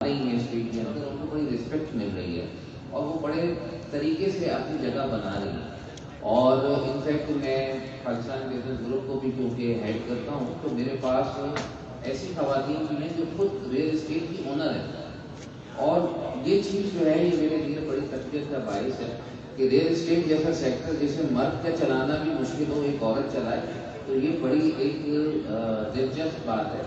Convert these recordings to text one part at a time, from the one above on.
रही ہیں اسٹیٹ کے اندر، ان کو بڑی رسپیکٹ مل رہی ہے اور وہ بڑے طریقے سے اپنی جگہ بنا رہی ہیں. اور انفیکٹ میں پاکستان بزنس گروپ کو بھی کیونکہ ہیڈ کرتا ہوں، تو میرے پاس ایسی خواتین بھی ہیں جو خود ریئل اسٹیٹ کی اونر ہیں. اور یہ چیز جو ہے یہ میرے لیے بڑی تکلیف کا باعث ہے کہ ریئل اسٹیٹ جیسا سیکٹر جسے مرد کا چلانا بھی مشکل ہو ایک عورت چلائے، تو یہ بڑی ایک دلچسپ بات ہے.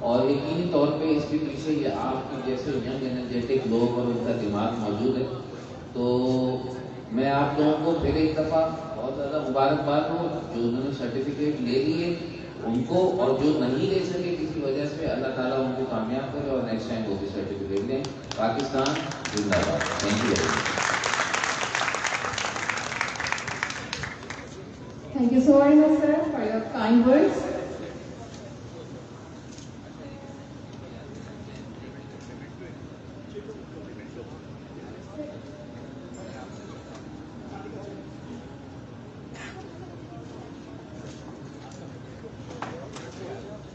اور یقینی طور پہ اس کے پیچھے یہ آپ کے جیسے ینگ انرجیٹک لوگ اور ان کا دماغ موجود ہے. تو میں آپ لوگوں کو پھر ایک دفعہ بہت زیادہ مبارکباد ہو جو انہوں نے سرٹیفکیٹ لے لیے ان کو، اور جو نہیں لے سکے کسی وجہ سے اللہ تعالیٰ ان کو کامیاب کرے اور نیکسٹ ٹائم وہ بھی سرٹیفکیٹ لیں. پاکستان زندہ باد. Thank you very much. Thank you so very much, sir, for your kind words.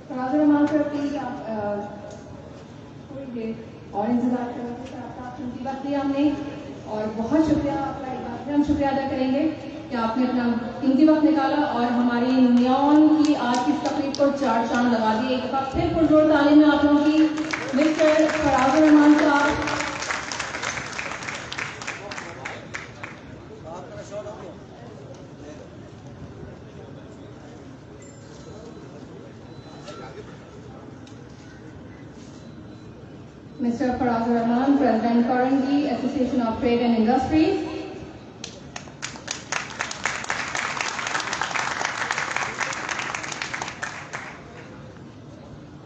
Faraz ur-Rehman sir, please آپ تھوڑی دیر اور انتظار کریں. آپ قیمتی وقت دیا ہم نے، اور بہت شکریہ آپ کا. ایک بار پھر ہم شکریہ ادا کریں گے کہ آپ نے اپنا قیمتی وقت نکالا اور ہماری نیون کی آج کی تقریب کو چار چاند لگا دیے. ایک بار پھر پرزور تعلیم میں آپ لوگوں کی مسٹر فراز الرحمان صاحب. Mr. Faraz Rahman, President Karangi Association of Trade and Industries.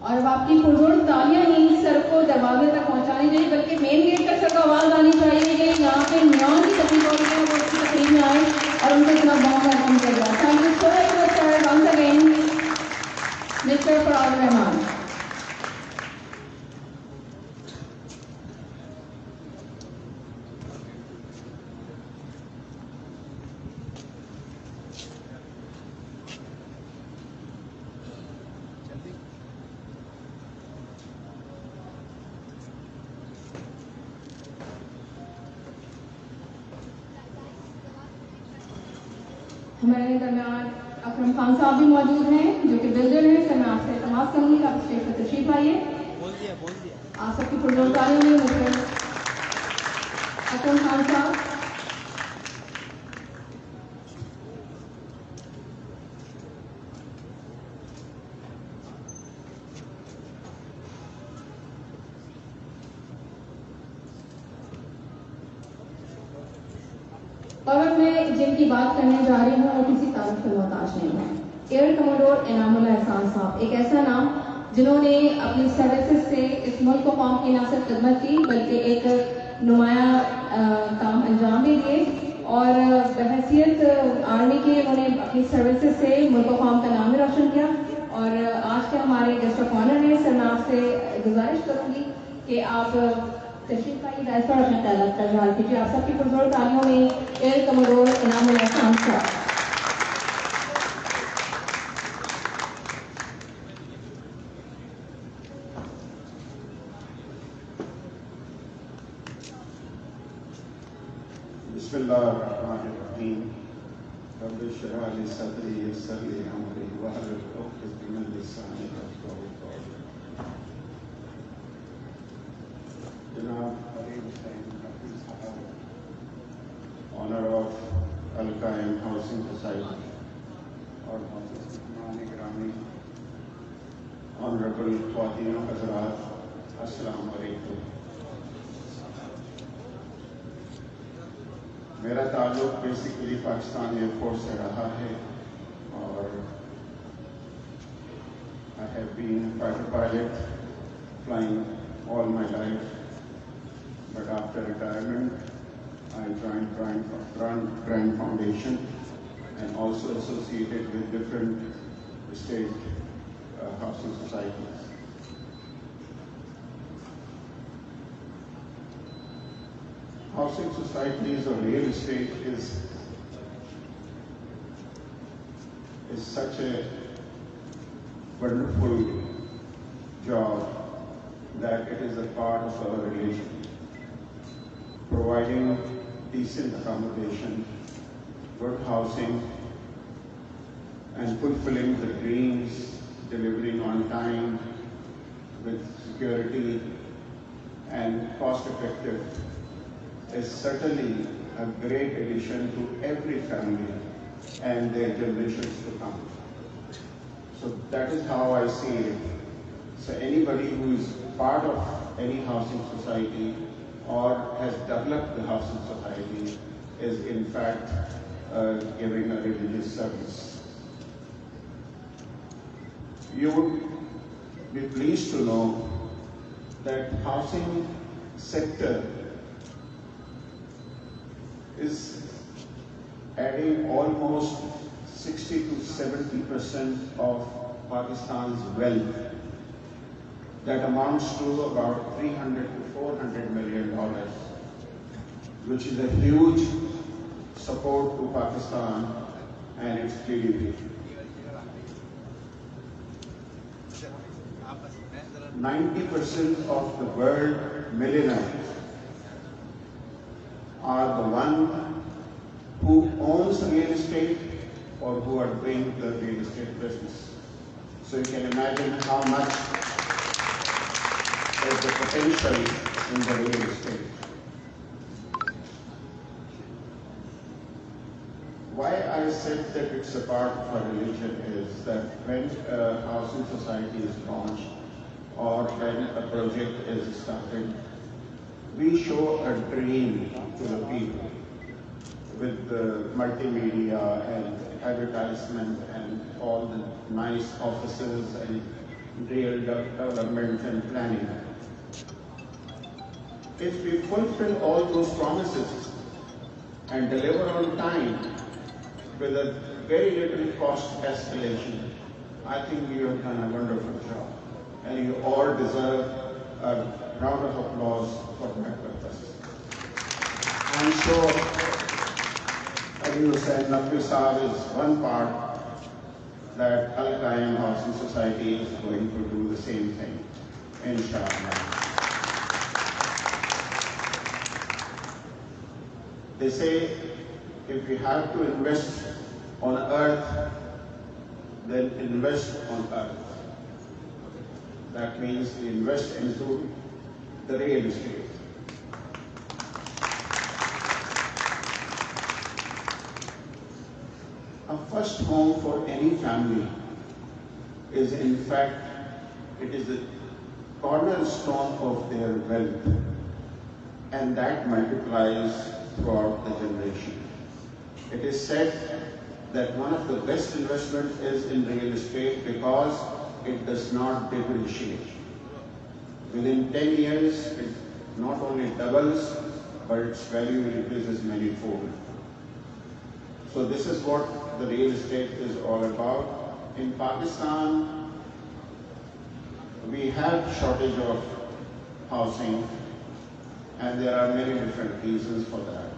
اور اب آپ کی پرزور تالیاں ہی سر کو دروازے تک پہنچانی چاہیے، بلکہ مین گیٹ تک سر کو آواز آنی چاہیے کہ یہاں پہ نیون کی تقریب ہو رہی ہے، وہ اس کی تقریب میں آئے اور ان کو اتنا بہت ویلکم کیا جائے. Thank you so very much sir. Once again mister Faraz Rahman. ہمارے درمیان اکرم خان صاحب بھی موجود ہیں جو کہ بلڈر ہیں. سر میں آپ سے تماس کروں گی کہ آپ اسٹیج پر تشریف آئیے. آپ سب کی پرزور تعلیم میں مسٹر اکرم خان صاحب. اور میں جن کی بات کرنے جا رہی ہوں وہ کسی تعارف کے محتاج نہیں ہے. ایئر کموڈور انعام اللہ احسان صاحب، ایک ایسا نام جنہوں نے اپنی سروسز سے اس ملک و قوم کی نہ صرف خدمت کی بلکہ ایک نمایاں کام انجام بھی دیے، اور بحیثیت آرمی کے انہوں نے اپنی سروسز سے ملک و قوم کا نام بھی روشن کیا. اور آج کے ہمارے گیسٹ آف آنر ہیں. سر میں آپ سے گزارش کروں گی کہ آپ تشریف کا یہ دائز پر اپنا تعلق کا اظہار کیجیے. آپ سب کی پرزور تعلیموں میں ایئر کموڈور انعام اللہ احسان صاحب. بسم اللہ الرحمن الرحیم. رب اشرح لی صدری ویسر لی امری واحلل عقدۃ من لسانی یفقہوا قولی. جناب فرید حسین حفیظ صاحب، آنر آف القائم ہاؤسنگ سوسائٹی، اور مہمان گرامی، آنریبل خواتین و حضرات، السلام علیکم. میرا تعلق بیسیکلی پاکستان ایئر فورس سے رہا ہے، اور I have been a fighter pilot flying all my life. But after retirement, I joined Brand Foundation and also associated with different state housing societies. Housing societies or real estate is such a wonderful job that it is a part of our religion. Providing decent accommodation, good housing, and fulfilling the dreams, delivering on time with security and cost effective is certainly a great addition to every family and their generations to come. So that is how I see it. So anybody who is part of any housing society or has developed the housing society is in fact giving a religious service. You would be pleased to know that housing sector is adding almost 60 to 70% of Pakistan's wealth. That amounts to about $300 to $400 million, which is a huge support to Pakistan and its GDP. 90% of the world millionaires are the one who owns real estate or who are doing the real estate business. So you can imagine how much is the potential in the real estate. Why I said that it's a part of our religion is that when a housing society is launched or when a project is started, we show a dream to the people with the multimedia and advertisement and all the nice offices and real development and planning. If we fulfill all those promises and deliver on time with a very little cost escalation, I think you have done a wonderful job. And you all deserve a round of applause for that purpose. I'm sure Ali Hussain Naqvi Sahab is one part that Al Qaim Housing Society is going to do the same thing, inshallah. They say if we have to invest on earth, then invest on earth. That means invest into the real estate. A first home for any family is in fact, it is the cornerstone of their wealth, and that multiplies throughout the generation. It is said that one of the best investments is in real estate because it does not depreciate. Within 10 years, it not only doubles, but its value increases manifold. So this is what the real estate is all about. In Pakistan, we have shortage of housing, and there are many different reasons for that.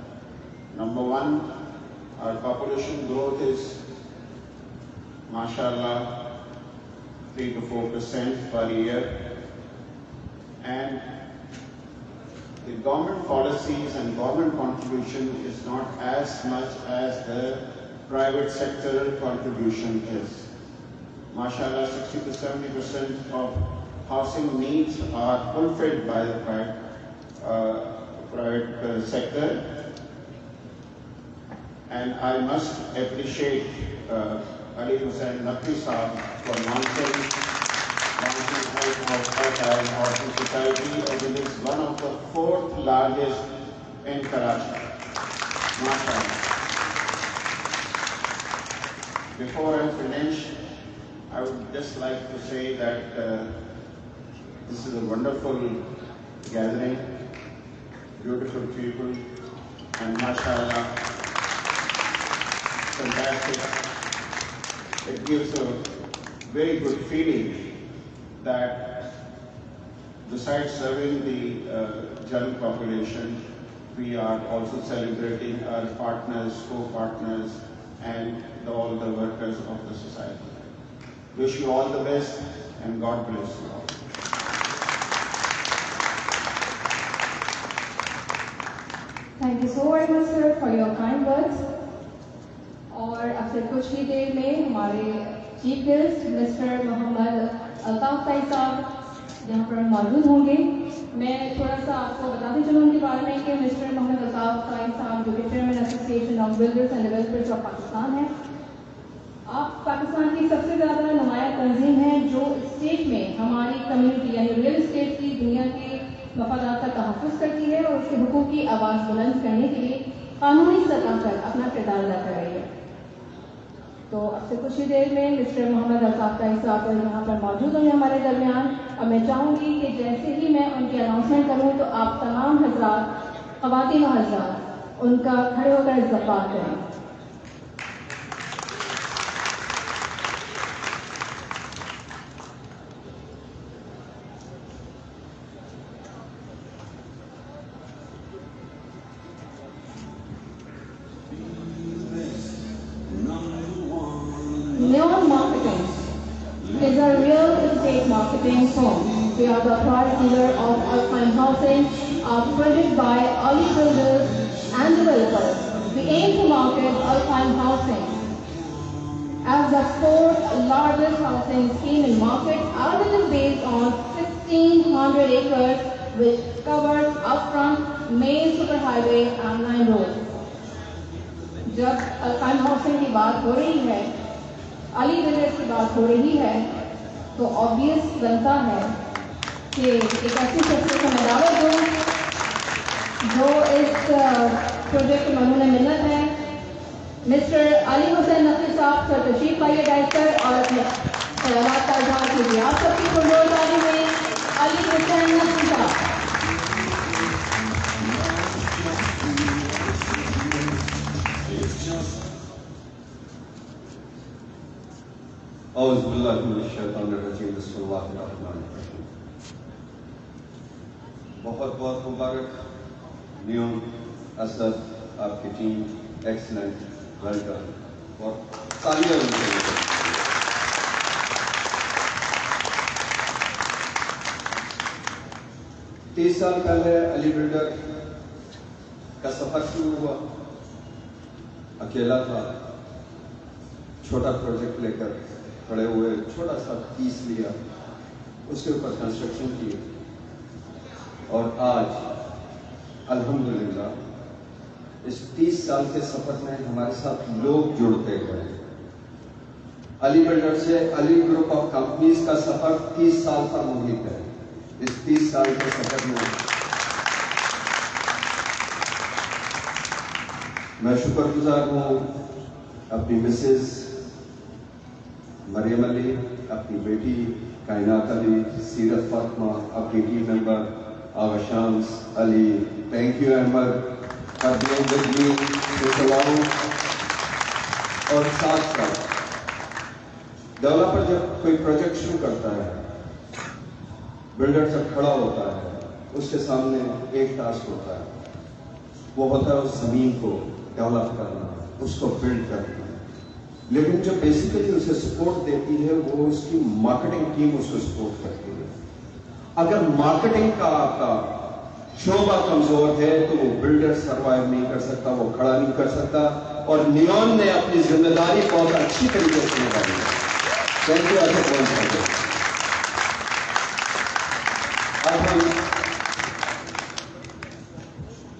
Number one, our population growth is, mashallah, 3 to 4% per year, and the government policies and government contribution is not as much as the private sector contribution is. Mashallah, 60 to 70% of housing needs are fulfilled by the private sector. And I must appreciate Ali Hussain Naqvi Sahab for launching Al Housing Society, as it is one of the 4th largest in Karachi. MashaAllah. Before I finish, I would just like to say that this is a wonderful gathering, beautiful people, and mashallah, fantastic. It gives a very good feeling that besides serving the general population, we are also celebrating our partners, co-partners, and all the workers of the society. Wish you all the best, and God bless you all. سے کچھ ہی دیر میں ہمارے chief guest mister محمد الطاف طائی صاحب یہاں پر موجود ہوں گے. میں تھوڑا سا آپ کو بتاتی چلوں ان کے بارے میں کہ مسٹر محمد الطاف طائی صاحب جو کہ chairman association of builders and developers of Pakistan ہیں. آپ پاکستان کی سب سے زیادہ نمایاں تنظیم ہے جو اسٹیٹ میں ہماری کمیونٹی یعنی ریئل اسٹیٹ کی دنیا کے مفادات کا تحفظ کرتی ہے اور اس کے حقوق کی آواز بلند کرنے کے لیے قانونی سطح پر اپنا کردار ادا کر رہی ہے. تو اب سے کچھ ہی دیر میں مسٹر محمد الطاف طائی صاحب یہاں پر موجود ہوں گے ہمارے درمیان. اور میں چاہوں گی کہ جیسے ہی میں ان کی اناؤنسمنٹ کروں تو آپ تمام حضرات خواتین و حضرات ان کا کھڑے ہو کر استقبال کریں. Neon Marketing is a real estate marketing firm. We are the proud dealer of Alpine Housing, a project by Ali Builders and Developers. We aim to market Alpine Housing as the fourth largest housing scheme in market. Our building is based on 1,600 acres, which covers upfront, main superhighway and 9 roads. جب alpine housing کی بات ہو رہی ہے, علی builders کی بات ہو رہی ہے, تو آبویس بنتا ہے کہ ایک ایسی شخصیت کو میں دعوت دوں جو اس پروجیکٹ کی مضمون منت ہے. مسٹر علی حسین نقوی صاحب سر تشریف لائیے بیٹھ کر اور اپنے خیالات کا اظہار کیجیے. آپ سب کی پرزور تعلیم میں علی حسین نقوی صاحب. اعوذ باللہ من الشیطان الرجیم. بسم اللہ الرحمن الرحیم. بہت بہت مبارک نیوم اسد, آپ کی ٹیم ایکسلنٹ, ویل ڈن, اور تالیاں ان کے لیے. 30 سال پہلے علی بلڈر کا سفر شروع ہوا. اکیلا تھا, چھوٹا پروجیکٹ لے کر کھڑے ہوئے, چھوٹا سا پیس لیا, اس کے اوپر کنسٹرکشن کی, اور آج الحمدللہ اس 30 سال کے سفر میں ہمارے ساتھ لوگ جڑتے گئے. علی بلڈر سے علی گروپ آف کمپنیز کا سفر 30 سال پر محیط ہے. اس 30 سال کے سفر میں شکر گزار ہوں اپنی مسز مریم علی, اپنی بیٹی کائنات علی, سیرت فاطمہ, اپنی team member Agha Shams Ali. Thank you Ahmed for being with me to allow. اور ساتھ ساتھ ڈیولپر جب کوئی پروجیکٹ شروع کرتا ہے, بلڈر جب کھڑا ہوتا ہے, اس کے سامنے ایک ٹاسک ہوتا ہے, وہ ہوتا ہے اس زمین کو ڈیولپ کرنا, اس کو بلڈ کرنا. لیکن جو بیسیکلی اسے سپورٹ دیتی ہے وہ اس کی مارکیٹنگ ٹیم اس کو سپورٹ کرتی ہے. اگر مارکیٹنگ کا آپ کا شعبہ کمزور ہے تو وہ بلڈر سروائیو نہیں کر سکتا, وہ کھڑا نہیں کر سکتا. اور نیون نے اپنی ذمہ داری بہت اچھی طریقے سے نبھائی ہے. Thank you. ایسے کون سکتے. اب ہم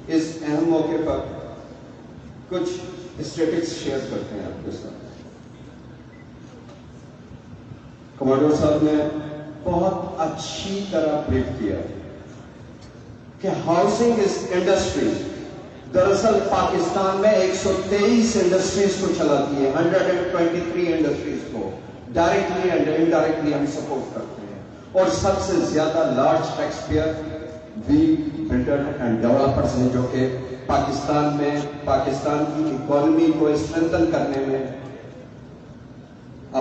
اس اہم موقع پر کچھ اسٹیٹکس شیئر کرتے ہیں آپ کے ساتھ. کمانڈر صاحب نے بہت اچھی طرح بریف کیا کہ ہاؤسنگ انڈسٹری دراصل پاکستان میں 123 انڈسٹریز کو چلاتی ہے. 123 انڈسٹریز کو ڈائریکٹلی اینڈ انڈائریکٹلی ہم سپورٹ کرتے ہیں. اور سب سے زیادہ large tax payer we builder and developers ہیں, جو کہ پاکستان کی اکانومی کو اسٹرینتھن کرنے میں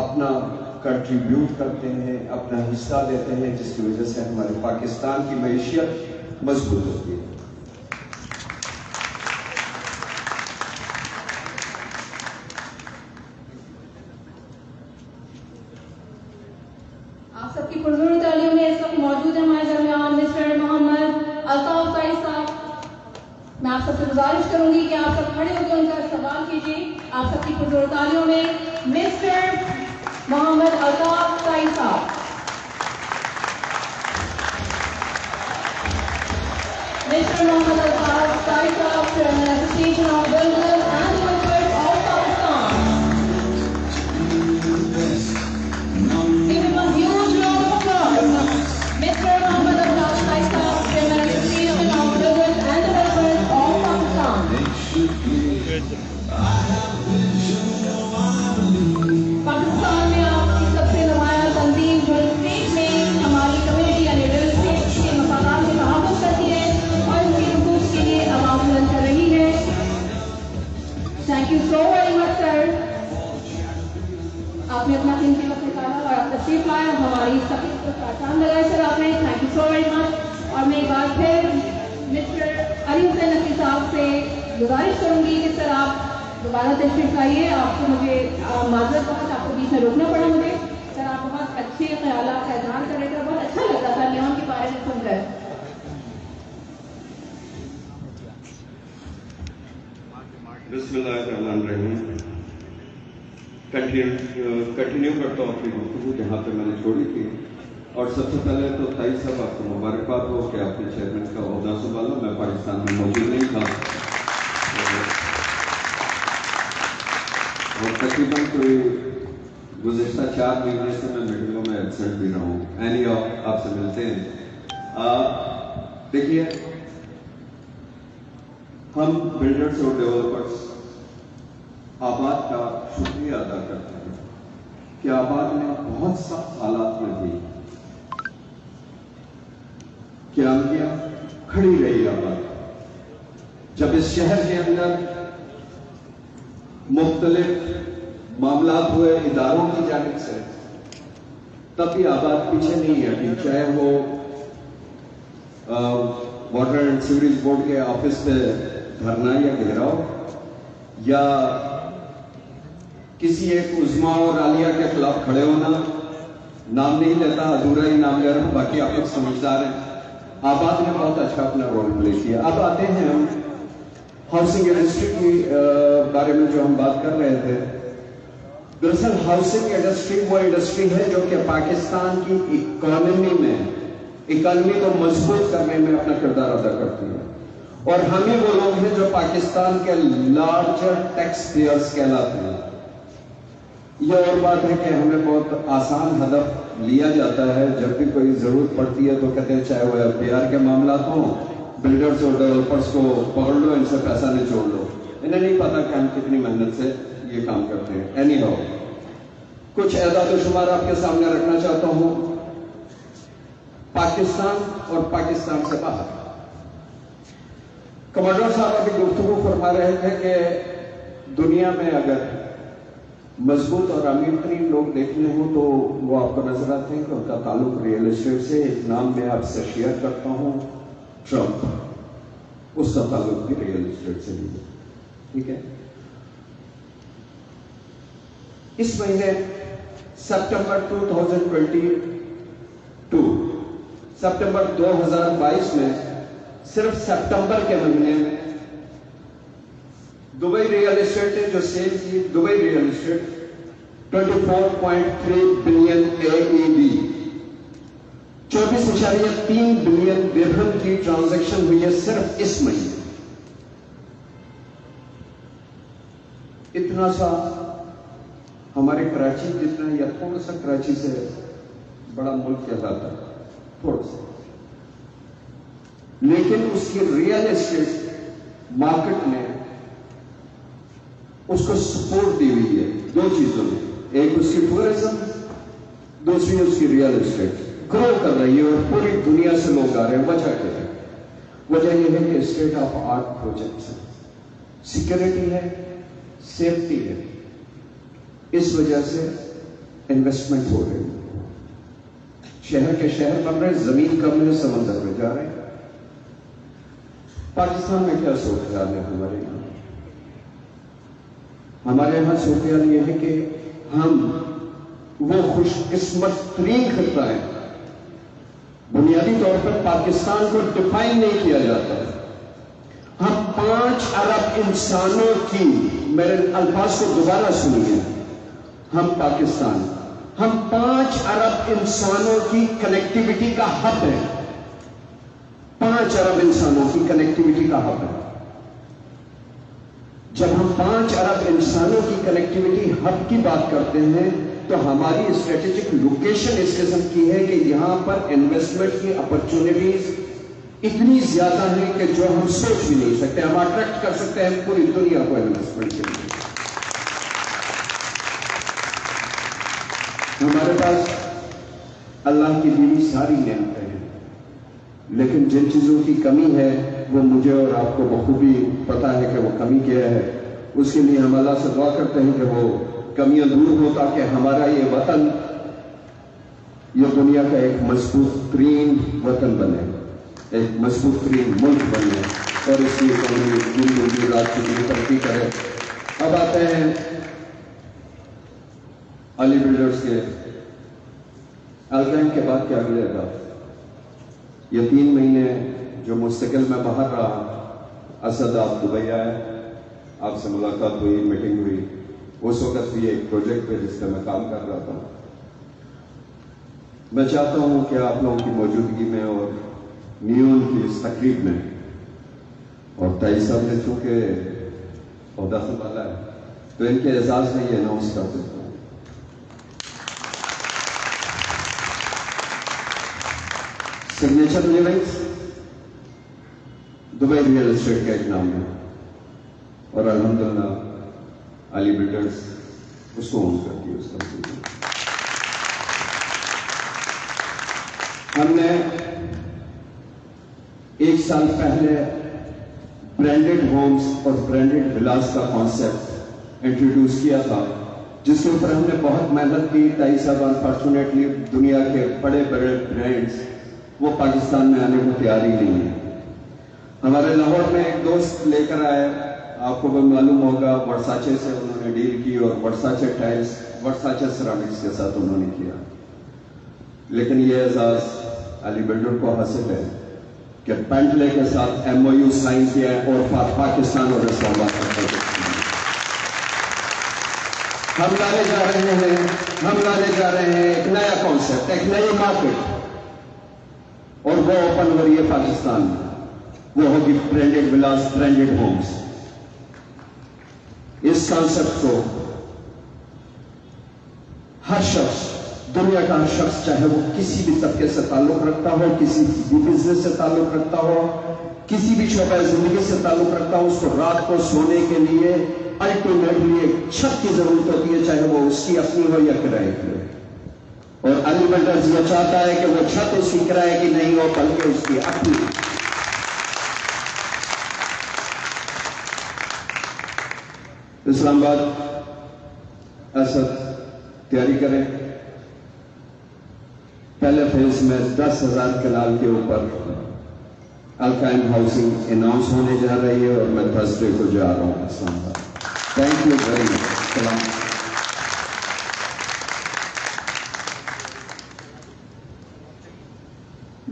اپنا کنٹریبیوٹ کرتے ہیں, اپنا حصہ دیتے ہیں, جس کی وجہ سے ہمارے پاکستان کی معیشت مضبوط ہوتی ہے. آپ سب کی پرزور تعلیم میں اس وقت موجود ہیں ہمارے درمیان مسٹر محمد الطاف طائی صاحب. میں آپ سب سے گزارش کروں گی کہ آپ سب کھڑے ہو کے ان کا استقبال کیجیے. آپ سب کی پرزور تالیوں میں مسٹر محمد الطاف سعید صاحب. مسٹر محمد الطاف سعید صاحب, Chairman Association of Builders and Developers of Pakistan. Give him a huge round of applause. Mr. Muhammad Altaaf Saeed Sahab, Chairman Association of Builders and Developers of Pakistan. Pakistan میں آپ کی سب سے نمایاں تنظیم جو اسٹیٹ میں ہماری کمیونٹی یعنی ریل اسٹیٹ کے مفادات کے تحفظ کرتی ہے اور اس کے حقوق کے لیے عوام بلند کر رہی ہے. Thank you so very much sir. آپ نے اپنا قیمتی وقت نکالا اور آپ تشریف لائے, ہماری تقریب کو پہچان لگائے سر آپ نے. تھینک یو سو ویری مچ. اور میں ایک بار پھر مسٹر علی حسین نقوی صاحب سے گزارش کروں گی کہ سر آپ دوبارہ تشریف لائیے. آپ کو مجھے معذرت بہت آپ کو بیچ میں روکنا پڑا مجھے. سر آپ بہت اچھے خیالات کا اظہار کر رہے تھے, بہت اچھا لگتا تھا لیون کے بارے میں سن کر. بسم اللہ الرحمن الرحیم. کنٹینیو کرتا ہوں اپنی گفتگو جہاں پہ میں نے چھوڑی تھی. اور سب سے پہلے تو تائی صاحب آپ کو مبارکباد ہو کہ آپ نے چیئرمین کا عہدہ سنبھالا. میں پاکستان میں موجود نہیں تھا اور تقریباً کوئی گزشتہ 4 مہینے سے میں میٹنگوں میں ایبسنٹ بھی رہا ہوں. اینی آپ سے ملتے ہیں. دیکھیے, ہم بلڈرز اور ڈیولپرز آباد کا شکریہ ادا کرتے ہیں کہ آباد نے بہت سخت حالات میں بھی کیا کیا, کھڑی رہی آباد. جب اس شہر کے اندر مختلف معاملات ہوئے اداروں کی جانب سے, تب بھی آباد پیچھے نہیں ہٹی. چاہے وہ واٹر اینڈ سیوریج بورڈ کے آفس پہ دھرنا یا گھیراؤ, یا کسی ایک عظما اور عالیہ کے خلاف کھڑے ہونا. نام نہیں لیتا, ادھورا ہی نام لے رہا ہوں, باقی آپ لوگ سمجھدار ہیں. آباد نے بہت اچھا اپنا رول پلے کیا. اب آتے ہیں ہم ہاؤسنگ انڈسٹری کے بارے میں جو ہم بات کر رہے تھے. دراصل ہاؤسنگ انڈسٹری وہ انڈسٹری ہے جو کہ پاکستان کی اکانومی کو مضبوط کرنے میں اپنا کردار ادا کرتی ہے. اور ہم ہی وہ لوگ ہیں جو پاکستان کے لارجر ٹیکس پیئرز کہلاتے ہیں. یہ اور بات ہے کہ ہمیں بہت آسان ہدف لیا جاتا ہے. جب بھی کوئی ضرورت پڑتی ہے تو کہتے ہیں چاہے وہ FDR کے معاملات ہوں, بلڈرز اور ڈیولپرز کو پکڑ لو, ان سے پیسہ نچوڑ لو. انہیں نہیں پتا کہ ہم کتنی محنت سے یہ کام کرتے ہیں. اینی ہاؤ, کچھ اعداد و شمار آپ کے سامنے رکھنا چاہتا ہوں. پاکستان اور پاکستان سے باہر. کمانڈر صاحب ابھی گفتگو فرما رہے تھے کہ دنیا میں اگر مضبوط اور امیر ترین لوگ دیکھنے ہوں تو وہ آپ کو نظر آتے ہیں کہ ان کا تعلق ریئل اسٹیٹ سے. ایک نام میں آپ سے شیئر کرتا ہوں, ٹرمپ. اس کا تعلق بھی ریئل اسٹیٹ سے نہیں ہے. ٹھیک ہے. اس مہینے سپٹمبر 2022 میں, صرف سپٹمبر کے مہینے میں دبئی ریئل اسٹیٹ نے جو سیل کی, Dubai real estate 24.3 billion AED, 24.3 billion درہم کی ٹرانزیکشن ہوئی ہے صرف اس مہینے. اتنا سا ہمارے کراچی جتنا یا تھوڑا سا کراچی سے بڑا ملک کہلاتا ہے, تھوڑا سا. لیکن اس کی ریئل اسٹیٹ مارکیٹ نے اس کو سپورٹ دی ہوئی ہے 2 چیزوں میں. ایک اس کی ٹورزم, دوسری اس کی ریئل اسٹیٹ گرو کر رہی ہے اور پوری دنیا سے لوگ آ رہے ہیں. وجہ کیا ہے؟ وجہ یہ ہے کہ اسٹیٹ آف آرٹ پروجیکٹس ہے, سیکورٹی ہے, سیفٹی ہے. اس وجہ سے انویسٹمنٹ ہو رہی ہے. شہر کے شہر بن رہے, زمین کم ہے, سمندر میں جا رہے ہیں. پاکستان میں کیا صورتحال ہے ہمارے یہاں؟ ہمارے یہاں صورتحال یہ ہے کہ ہم وہ خوش قسمت ترین خطہ ہے. بنیادی طور پر پاکستان کو ڈیفائن نہیں کیا جاتا ہے. ہم 5 अरब इंसानों की, मेरे अल्फाज को दोबारा सुनिए, हम पाकिस्तान, हम 5 अरब इंसानों की कनेक्टिविटी का हब है। 5 अरब इंसानों की कनेक्टिविटी का हब है। जब हम 5 अरब इंसानों की कनेक्टिविटी हब की बात करते हैं तो हमारी स्ट्रेटेजिक लोकेशन इस किस्म की है कि यहां पर इन्वेस्टमेंट की अपॉर्चुनिटीज इतनी ज्यादा है कि जो हम सोच भी नहीं सकते। हम अट्रैक्ट कर सकते हैं पूरी दुनिया को इन्वेस्टमेंट के लिए। हमारे पास अल्लाह की दी हुई सारी नेमतें हैं, लेकिन जिन चीजों की कमी है वो मुझे और आपको बखूबी पता है कि वो कमी क्या है। उसके लिए हम अल्लाह से दुआ करते हैं कि वो कमियां दूर हो ताकि हमारा ये वतन, ये दुनिया का एक मजबूत तरीन वतन बने, एक मजबूत तरीन मुल्क बने और इसकी इकोनॉमी दिन दिन रात की तरक्की करे। अब आते हैं अली बिल्डर्स के अल्काइन के बाद क्या मिलेगा। ये 3 महीने जो मुस्तकिल में बाहर रहा, असद आप दुबई आए, आपसे मुलाकात हुई, मीटिंग हुई। उस वक्त भी एक प्रोजेक्ट पे जिस पर मैं काम कर रहा था। मैं चाहता हूं कि आप लोगों की मौजूदगी में और नियोन की इस तकरीब में, और ताई साहब ने चूंकि औहदा संभाला है तो इनके एजाज में ये अनाउंस कर देता हूं। Signature livings Dubai real estate का एक नाम है और अल्हम्दुलिल्लाह अली बिल्डर्स उसको ओन करती है। उस कंपनी हमने 1 साल पहले ब्रांडेड होम्स और ब्रांडेड विलास का कॉन्सेप्ट इंट्रोड्यूस किया था, जिसके ऊपर हमने बहुत मेहनत की। ताई साहब अनफॉर्चुनेटली दुनिया के बड़े बड़े ब्रांड्स वो पाकिस्तान में आने को तैयार ही नहीं है। हमारे लाहौर में एक दोस्त लेकर आए, आपको भी मालूम होगा, वर्साचे से उन्होंने डील की और वर्साचे टाइल्स, वर्साचे सेरामिक्स के साथ उन्होंने किया। लेकिन ये एजाज अली बिल्डर को हासिल है कि पेंटले के साथ MOU साइन किया है और पाकिस्तान और इस्लामाबाद का हम लाने जा रहे हैं एक नया कॉन्सेप्ट, एक नई मार्केट, और वो ओपन हो रही है पाकिस्तान में। वो होगी ब्रांडेड विलास, ब्रांडेड होम्स। इस कॉन्सेप्ट को हर शख्स, दुनिया का हर शख्स, चाहे वो किसी भी तबके से ताल्लुक रखता हो, किसी भी बिजनेस से ताल्लुक रखता हो, किसी भी शोबे जिंदगी से ताल्लुक रखता हो, उसको रात को सोने के लिए अल्टीमेटली एक छत की जरूरत होती है, चाहे वो उसकी अपनी हो या किराए की हो। और अली बिल्डर्स ये चाहता है कि वो छत उसकी किराए की नहीं हो बल्कि उसकी अपनी। इस्लामाबाद असद तैयारी करें। पहले फेज में 10,000 कनाल के ऊपर अल्काइन हाउसिंग अनाउंस होने जा रही है और मैं थर्सडे को जा रहा हूं Islamabad. Thank you very much. सलाम।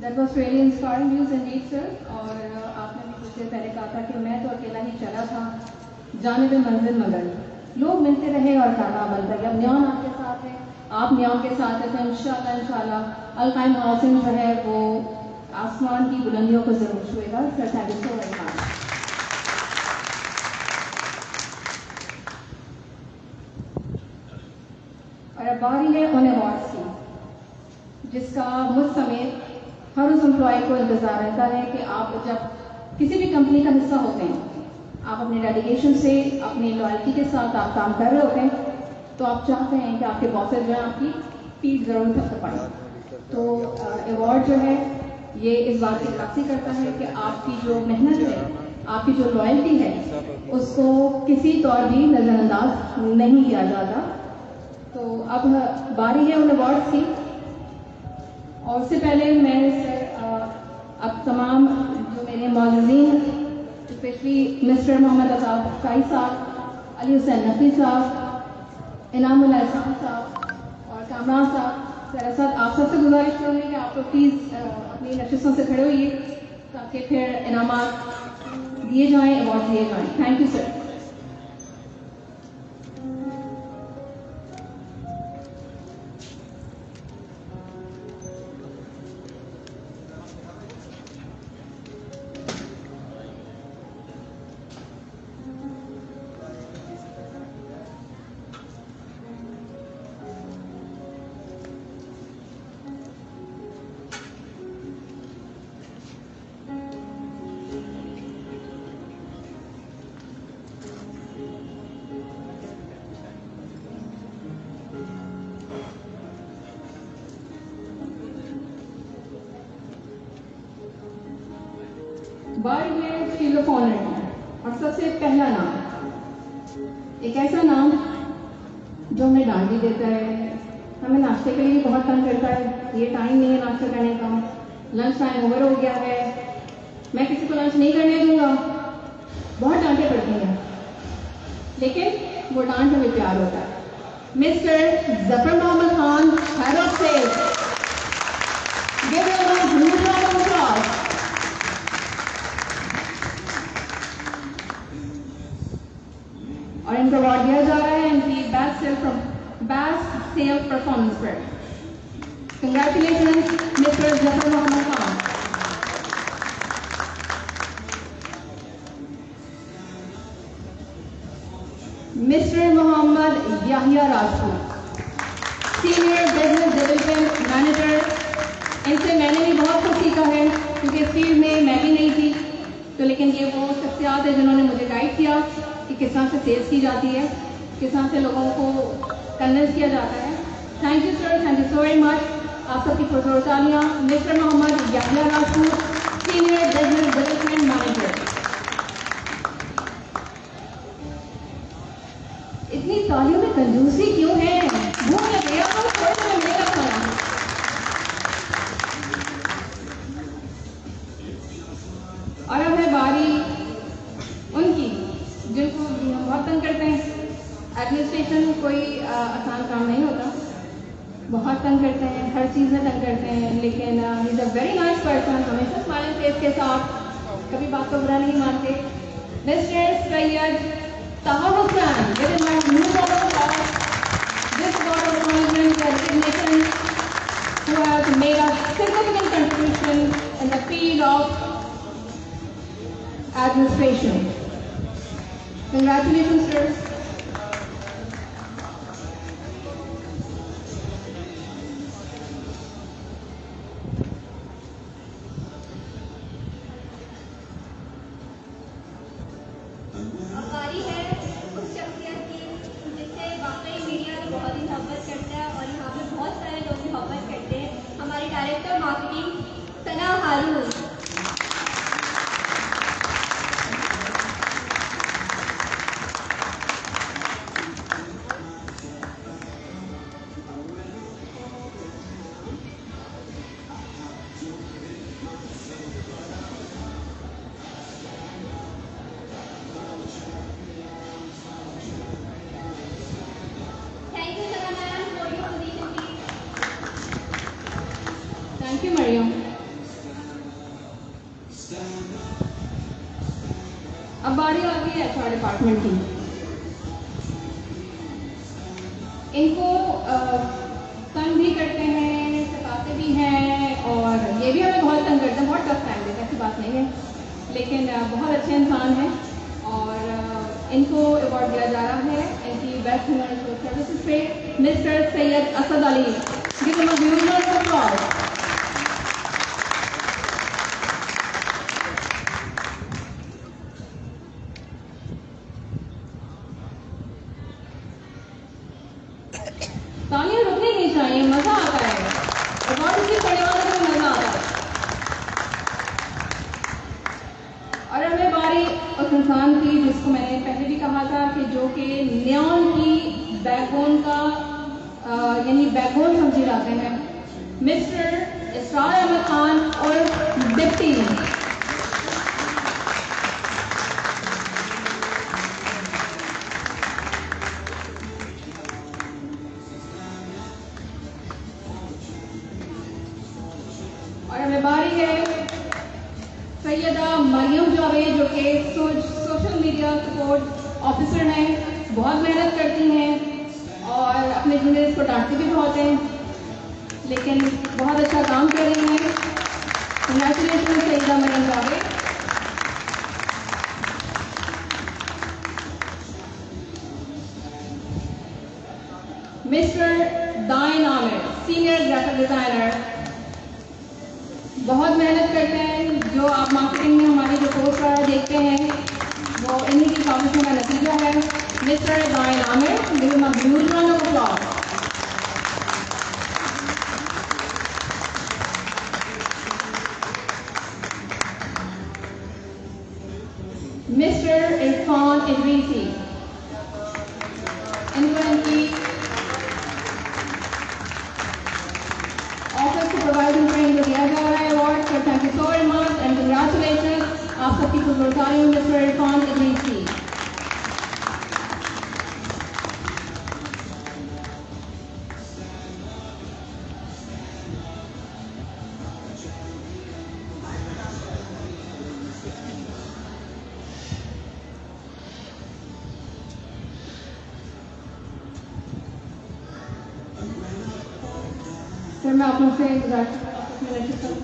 That was really inspiring news indeed, sir. और आपने भी कुछ देर पहले कहा था कि मैं तो अकेला ही चला था, जाने में मंजिल मगर लोग मिलते रहे और कारनामा बनता गया। अब न्यान आपके साथ है, आप न्यान के साथ है, तो इंशाल्लाह अल्काइन हाउसिंग जो है वो आसमान की बुलंदियों को जरूर छुएगा। Sir thank you so very much. और अब बारी है उन अवार्ड्स की, जिसका मुझ समेत हर उस एम्प्लॉय को इंतजार रहता है कि आप जब किसी भी कंपनी का हिस्सा होते हैं, आप अपने डेडिकेशन से, अपनी लॉयल्टी के साथ आप काम कर रहे होते हैं, तो आप चाहते हैं कि आपके बॉसेस जो है आपकी पीठ जरूर थक पड़े। तो अवार्ड जो है ये इस बात की अक्सी करता है कि आपकी जो मेहनत है, आपकी जो लॉयल्टी है, उसको किसी तौर भी नज़रअंदाज नहीं किया जाता। तो अब बारी है उन अवार्ड्स की, और उससे पहले मैं सर अब तमाम जो मेरे मौजूदीन, स्पेशली मिस्टर मोहम्मद अताब काई साहब, अली हुसैन नकवी साहब, इनामुल एहसान साहब और कामरान साहब, सर साहब आप सबसे गुजारिश करूँगी कि आप लोग प्लीज़ अपनी नशिस्तों से खड़े होइए ताकि फिर इनामात दिए जाएं, अवार्ड दिए जाएं। Thank you sir. बारी है शील ऑफ ऑनर की, और सबसे पहला नाम, एक ऐसा नाम जो हमें डांट भी देता है, हमें नाश्ते के लिए भी बहुत तंग करता है। ये टाइम नहीं है नाश्ता करने का, लंच टाइम ओवर हो गया है, मैं किसी को लंच नहीं करने दूंगा, बहुत डांटें पड़ती हैं, लेकिन वो डांट हमें प्यार होता है। Mister Zafar Mohammad Khan, head of sales, give him a huge round of applause. और इनको अवार्ड दिया जा रहा है इनकी बेस्ट सेल परफॉर्मेंस पर। Congratulations mister Zafar Mohammad Khan. Mister Mohammad Yahya Rajput, senior business development manager. इनसे मैंने भी बहुत कुछ सीखा है, क्योंकि इस फील्ड में मैं भी नहीं थी, तो लेकिन ये वो शख्सियात है जिन्होंने मुझे गाइड किया कि किस तरह से सेल्स की जाती है, किस तरह से लोगों को कन्विंस किया जाता है। Thank you sir, thank you so very much. आप सबकी पुरजोर तालियां mister Mohammad Yahya Rajput, senior business development manager. इतनी तालियों में कंजूसी क्यों है? भूख लग गया तो थोड़ा सा मिलेगा खाना। और अब है बारी उनकी जिनको हम बहुत तंग करते हैं। एडमिनिस्ट्रेशन कोई आसान काम नहीं होता, बहुत तंग करते हैं, हर चीज़ में तंग करते हैं, लेकिन he is a very nice person, हमेशा स्माइलिंग फेस के साथ, कभी बात को बुरा नहीं मानते। मिस्टर सैयद ताहा Hussain, give him a huge round of applause. This award of acknowledgement and recognition who has made a significant contribution in the field of administration. Congratulations, sir. अब बारी है उस शख्सियत की जिससे वाकई मीडिया तो बहुत ही मोहब्बत करता है, और यहाँ पे बहुत सारे लोग मोहब्बत करते हैं। हमारी director marketing Sana Haroon. Thank you, Sana ma'am, for your position, please. Thank you Mariam. अब बारी आ गई है एचआर डिपार्टमेंट की। इनको तंग भी करते हैं, सताते भी हैं, और ये भी हमें बहुत तंग करते हैं, बहुत टफ टाइम देते हैं, ऐसी बात नहीं है, लेकिन बहुत अच्छे इंसान हैं। और इनको अवार्ड दिया जा रहा है इनकी बेस्ट ह्यूमन रिसोर्स सर्विसेज पे। Mister Syed Asad Ali, give him a huge round of applause. तालियां रुकनी नहीं चाहिए, मजा आता है, अवार्ड से पढ़ने वाले को मजा आता है। और हमें बारी उस इंसान की जिसको मैंने पहले भी कहा था कि जो कि नियॉन की बैकबोन का यानी बैकबोन समझे जाते हैं, मिस्टर इसरार अहमद खान और डिप्टी। और हमें बारी है सैयदा मरियम जावेद भाई जो कि सोशल मीडिया सपोर्ट ऑफिसर हैं, बहुत मेहनत करती हैं और अपने जूनियर्स को डांटती भी बहुत हैं, लेकिन बहुत अच्छा काम कर रही हैं। कंग्रेचुलेशन सईदा मरियम जावेद। मिस्टर दाइन आमिर, सीनियर ग्राफिक डिजाइनर, बहुत मेहनत करते हैं। जो आप मार्केटिंग में हमारी जो कोर्स वगैरह देखते हैं वो इन्हीं की काविशों का नतीजा है। मिस्टर दाइन Aamir, give him a huge round of applause. Mister Irfan Idrisi, इनकी ऑफिस सुपरवाइजिंग ट्रेनिंग को दिया जा रहा है award. Sir thank you so very much and congratulation. आप सबकी पुरस्कार हूँ मिस्टर इरफान इदरीसी। सर मैं आप लोग से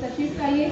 तशरीफ लाइए।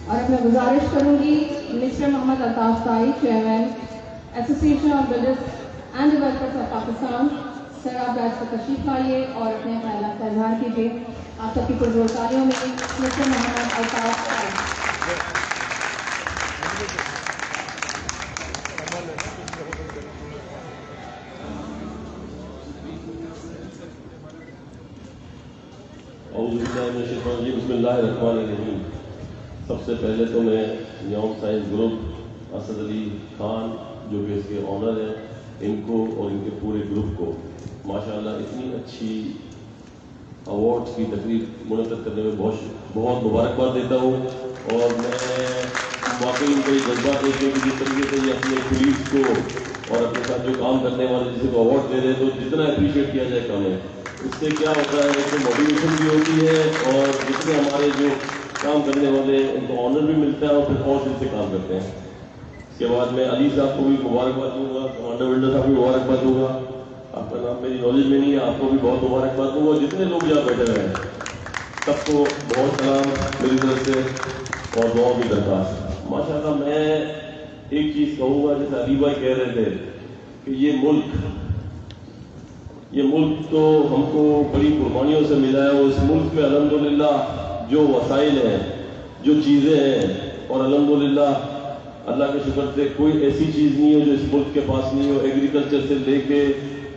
और अब मैं गुजारिश करूंगी mister Mohammad Altaf Sai, chairman association of builders and developers of Pakistan, sir आप बैठ पर तशरीफ लाइए और अपने ख्यालात का इजहार कीजिए। आप सबकी पुरस्कारियों में मिस्टर मोहम्मद अल्ताफ साई। बिस्मिल्लाहिर्रहमानिर्रहीम। सबसे पहले तो मैं न्योम साइंस ग्रुप, असद अली खान जो कि इसके ऑनर हैं, इनको और इनके पूरे ग्रुप को माशाल्लाह इतनी अच्छी अवार्ड्स की तकरीब मुनक़्क़द करने में बहुत मुबारकबाद देता हूँ। और मैं वाकई उनका ये जज्बा देखिए कि जिस तरीके से ये अपने पुलिस को और अपने साथ जो काम करने वाले जिसे को अवार्ड दे रहे हैं, तो जितना अप्रिशिएट किया जाए कम है। इससे क्या होता है कि मोटिवेशन भी होती है और जितने हमारे जो काम करने वाले उनको ऑनर भी मिलता है और फिर और दिन से काम करते हैं। इसके बाद मैं अली साहब को भी मुबारकबाद दूंगा, कमांडर बिल्डर साहब को भी मुबारकबाद दूंगा। आपका नाम मेरी नॉलेज में नहीं है, आपको भी बहुत मुबारकबाद दूंगा। जितने लोग यहाँ बैठे हुए हैं सबको बहुत सलाम मेरी तरफ से और दुआ की दरख्वास्त। माशाल्लाह मैं एक चीज कहूँगा, जैसे अली भाई कह रहे थे कि ये मुल्क तो हमको बड़ी कुर्बानियों से मिला है और इस मुल्क में अल्हम्दुलिल्लाह जो वसाइल हैं, जो चीज़ें हैं, और अल्हम्दुलिल्लाह अल्लाह के शुक्र से कोई ऐसी चीज़ नहीं है जो इस मुल्क के पास नहीं हो। एग्रीकल्चर से लेके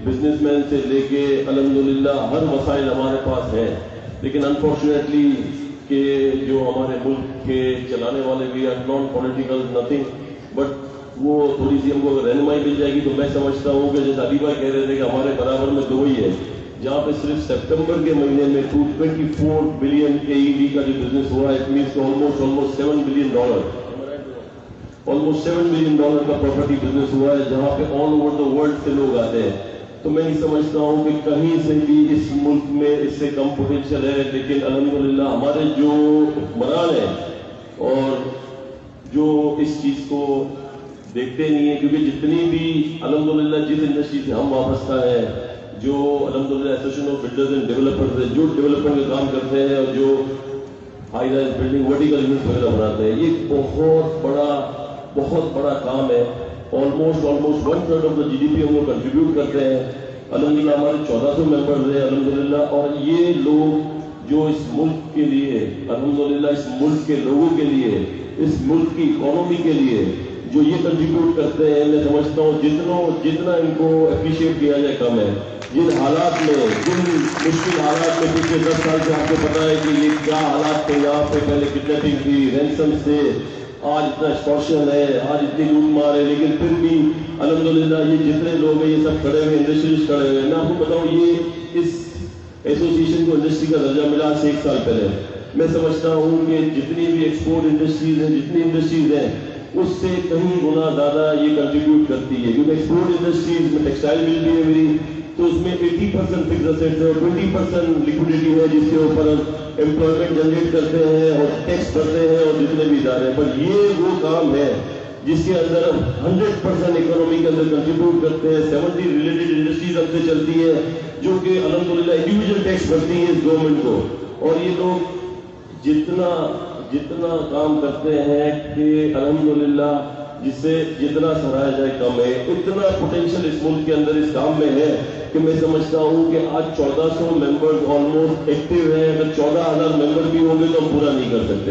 बिजनेसमैन से लेके अल्हम्दुलिल्लाह हर वसाइल हमारे पास है। लेकिन अनफॉर्चुनेटली कि जो हमारे मुल्क के चलाने वाले भी are non political nothing, but वो थोड़ी सी हमको अगर रहनुमाई मिल जाएगी तो मैं समझता हूँ कि जैसे अली भाई कह रहे थे कि हमारे बराबर में दो ही है, जहाँ पे सिर्फ सितंबर के महीने में 24 बिलियन AED का जो बिजनेस हुआ है, it means almost $7 billion, almost $7 billion का प्रॉपर्टी बिजनेस हुआ है, जहाँ पे ऑल ओवर द वर्ल्ड से लोग आते हैं। तो मैं ये समझता हूँ कि कहीं से भी इस मुल्क में इससे कम पोटेंशियल है। लेकिन अल्हम्दुलिल्लाह हमारे जो हुक्मरान हैं और जो इस चीज को देखते नहीं है, क्योंकि जितनी भी अल्हम्दुलिल्लाह जिस इंडस्ट्री से हम वाबस्ता है, जो अल्हम्दुलिल्लाह association of builders and developers है, जो डेवलपमेंट का काम करते हैं और जो high rise building vertical units वगैरह बनाते हैं, ये बहुत बड़ा काम है। ऑलमोस्ट 1/3 ऑफ द GDP हम लोग कंट्रीब्यूट करते हैं। अल्हम्दुलिल्लाह हमारे 1400 मेंबर्स हैं अल्हम्दुलिल्लाह। और ये लोग जो इस मुल्क के लिए, अल्हम्दुलिल्लाह इस मुल्क के लोगों के लिए, इस मुल्क की इकोनॉमी के लिए जो ये कंट्रीब्यूट करते हैं, मैं समझता हूँ जितना इनको अप्रिशिएट किया जाए कम है। जिन हालात में, जिन मुश्किल हालात में पिछले 10 साल से आपको पता है कि ये क्या हालात थे, यहाँ पे पहले किडनैपिंग थी, रैंसम से, आज इतना एक्सटॉर्शन है, आज इतनी लूट मार है, लेकिन फिर भी अल्हम्दुलिल्लाह ये जितने लोग हैं ये सब खड़े हुए, इंडस्ट्रीज खड़े हुए। मैं आपको बताऊँ, ये इस एसोसिएशन को इंडस्ट्री का दर्जा मिला से 1 साल पहले। मैं समझता हूँ कि जितनी भी एक्सपोर्ट इंडस्ट्रीज हैं, जितनी इंडस्ट्रीज हैं, उससे कहीं गुना ज्यादा ये कंट्रीब्यूट करती है, क्योंकि एक्सपोर्ट इंडस्ट्रीज में टेक्सटाइल मिल भी है मेरी, तो उसमें 80% फिक्स असेट्स है और 20% लिक्विडिटी है, जिसके ऊपर एम्प्लॉयमेंट जनरेट करते हैं और टैक्स भरते हैं और जितने भी इदारे हैं। पर ये वो काम है जिसके अंदर 100% इकोनॉमी के अंदर कंट्रीब्यूट करते हैं। 70 रिलेटेड इंडस्ट्रीज हमसे चलती है जो कि अल्हम्दुलिल्लाह इंडिविजुअल टैक्स भरती है इस गवर्नमेंट को, और ये लोग जितना काम करते हैं कि अल्हम्दुलिल्लाह जिससे जितना सराहा जाए कम है। इतना पोटेंशियल इस मुल्क के अंदर इस काम में है कि मैं समझता हूँ कि आज 1400 मेंबर्स ऑलमोस्ट एक्टिव हैं। अगर 14,000 मेंबर भी होंगे तो हम पूरा नहीं कर सकते,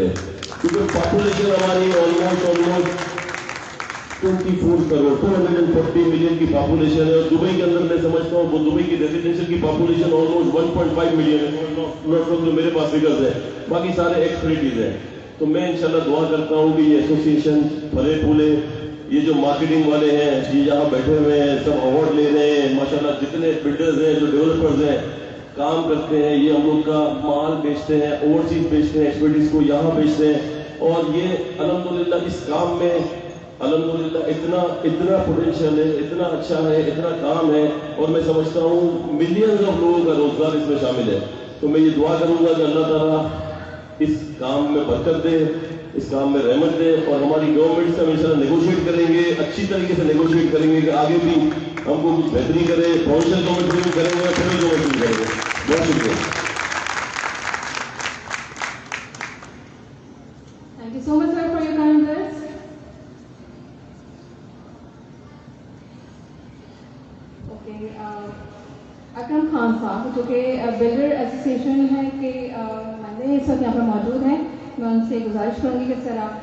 क्योंकि पॉपुलेशन हमारी ऑलमोस्ट 24 करोड़ 240 मिलियन की पॉपुलेशन है। और दुबई के अंदर मैं समझता हूँ वो दुबई की रेजिडेंशियल की पॉपुलेशन ऑलमोस्ट 1.5 मिलियन है, जो मेरे पास फिगर्स है, बाकी सारे एक्सपर्टीज है। तो मैं इंशाल्लाह दुआ करता हूँ कि ये एसोसिएशन फले फूले, ये जो मार्केटिंग वाले हैं ये यहाँ बैठे हुए हैं, सब अवार्ड ले रहे हैं माशाल्लाह, जितने बिल्डर्स हैं, जो डेवलपर्स हैं, काम करते हैं, ये हम लोग का माल बेचते हैं, ओवरसीज बेचते हैं, एक्सपर्टीज को यहाँ बेचते हैं। और ये अल्हम्दुलिल्लाह इस काम में अल्हम्दुलिल्लाह इतना पोटेंशियल है, इतना अच्छा है, इतना काम है, और मैं समझता हूँ मिलियंस ऑफ लोगों का रोजगार इसमें शामिल है। तो मैं ये दुआ करूंगा कि अल्लाह ताला इस काम में बरकत दे, इस काम में रहमत दे, और हमारी गवर्नमेंट से हम इंशाल्लाह नेगोशिएट करेंगे, अच्छी तरीके से नेगोशिएट करेंगे कि आगे भी हमको कुछ बेहतरी करे, प्रोविंशियल गवर्नमेंट भी करेंगे, फेडरल गवर्नमेंट भी करेंगे। बहुत शुक्रिया। Thank you so much, sir, for your kind words. Okay, Akram Khan साहब जो कि बिल्डर एसोसिएशन है कि मैं इस वक्त यहाँ पर मौजूद हैं, मैं उनसे गुजारिश करूँगी कि सर आप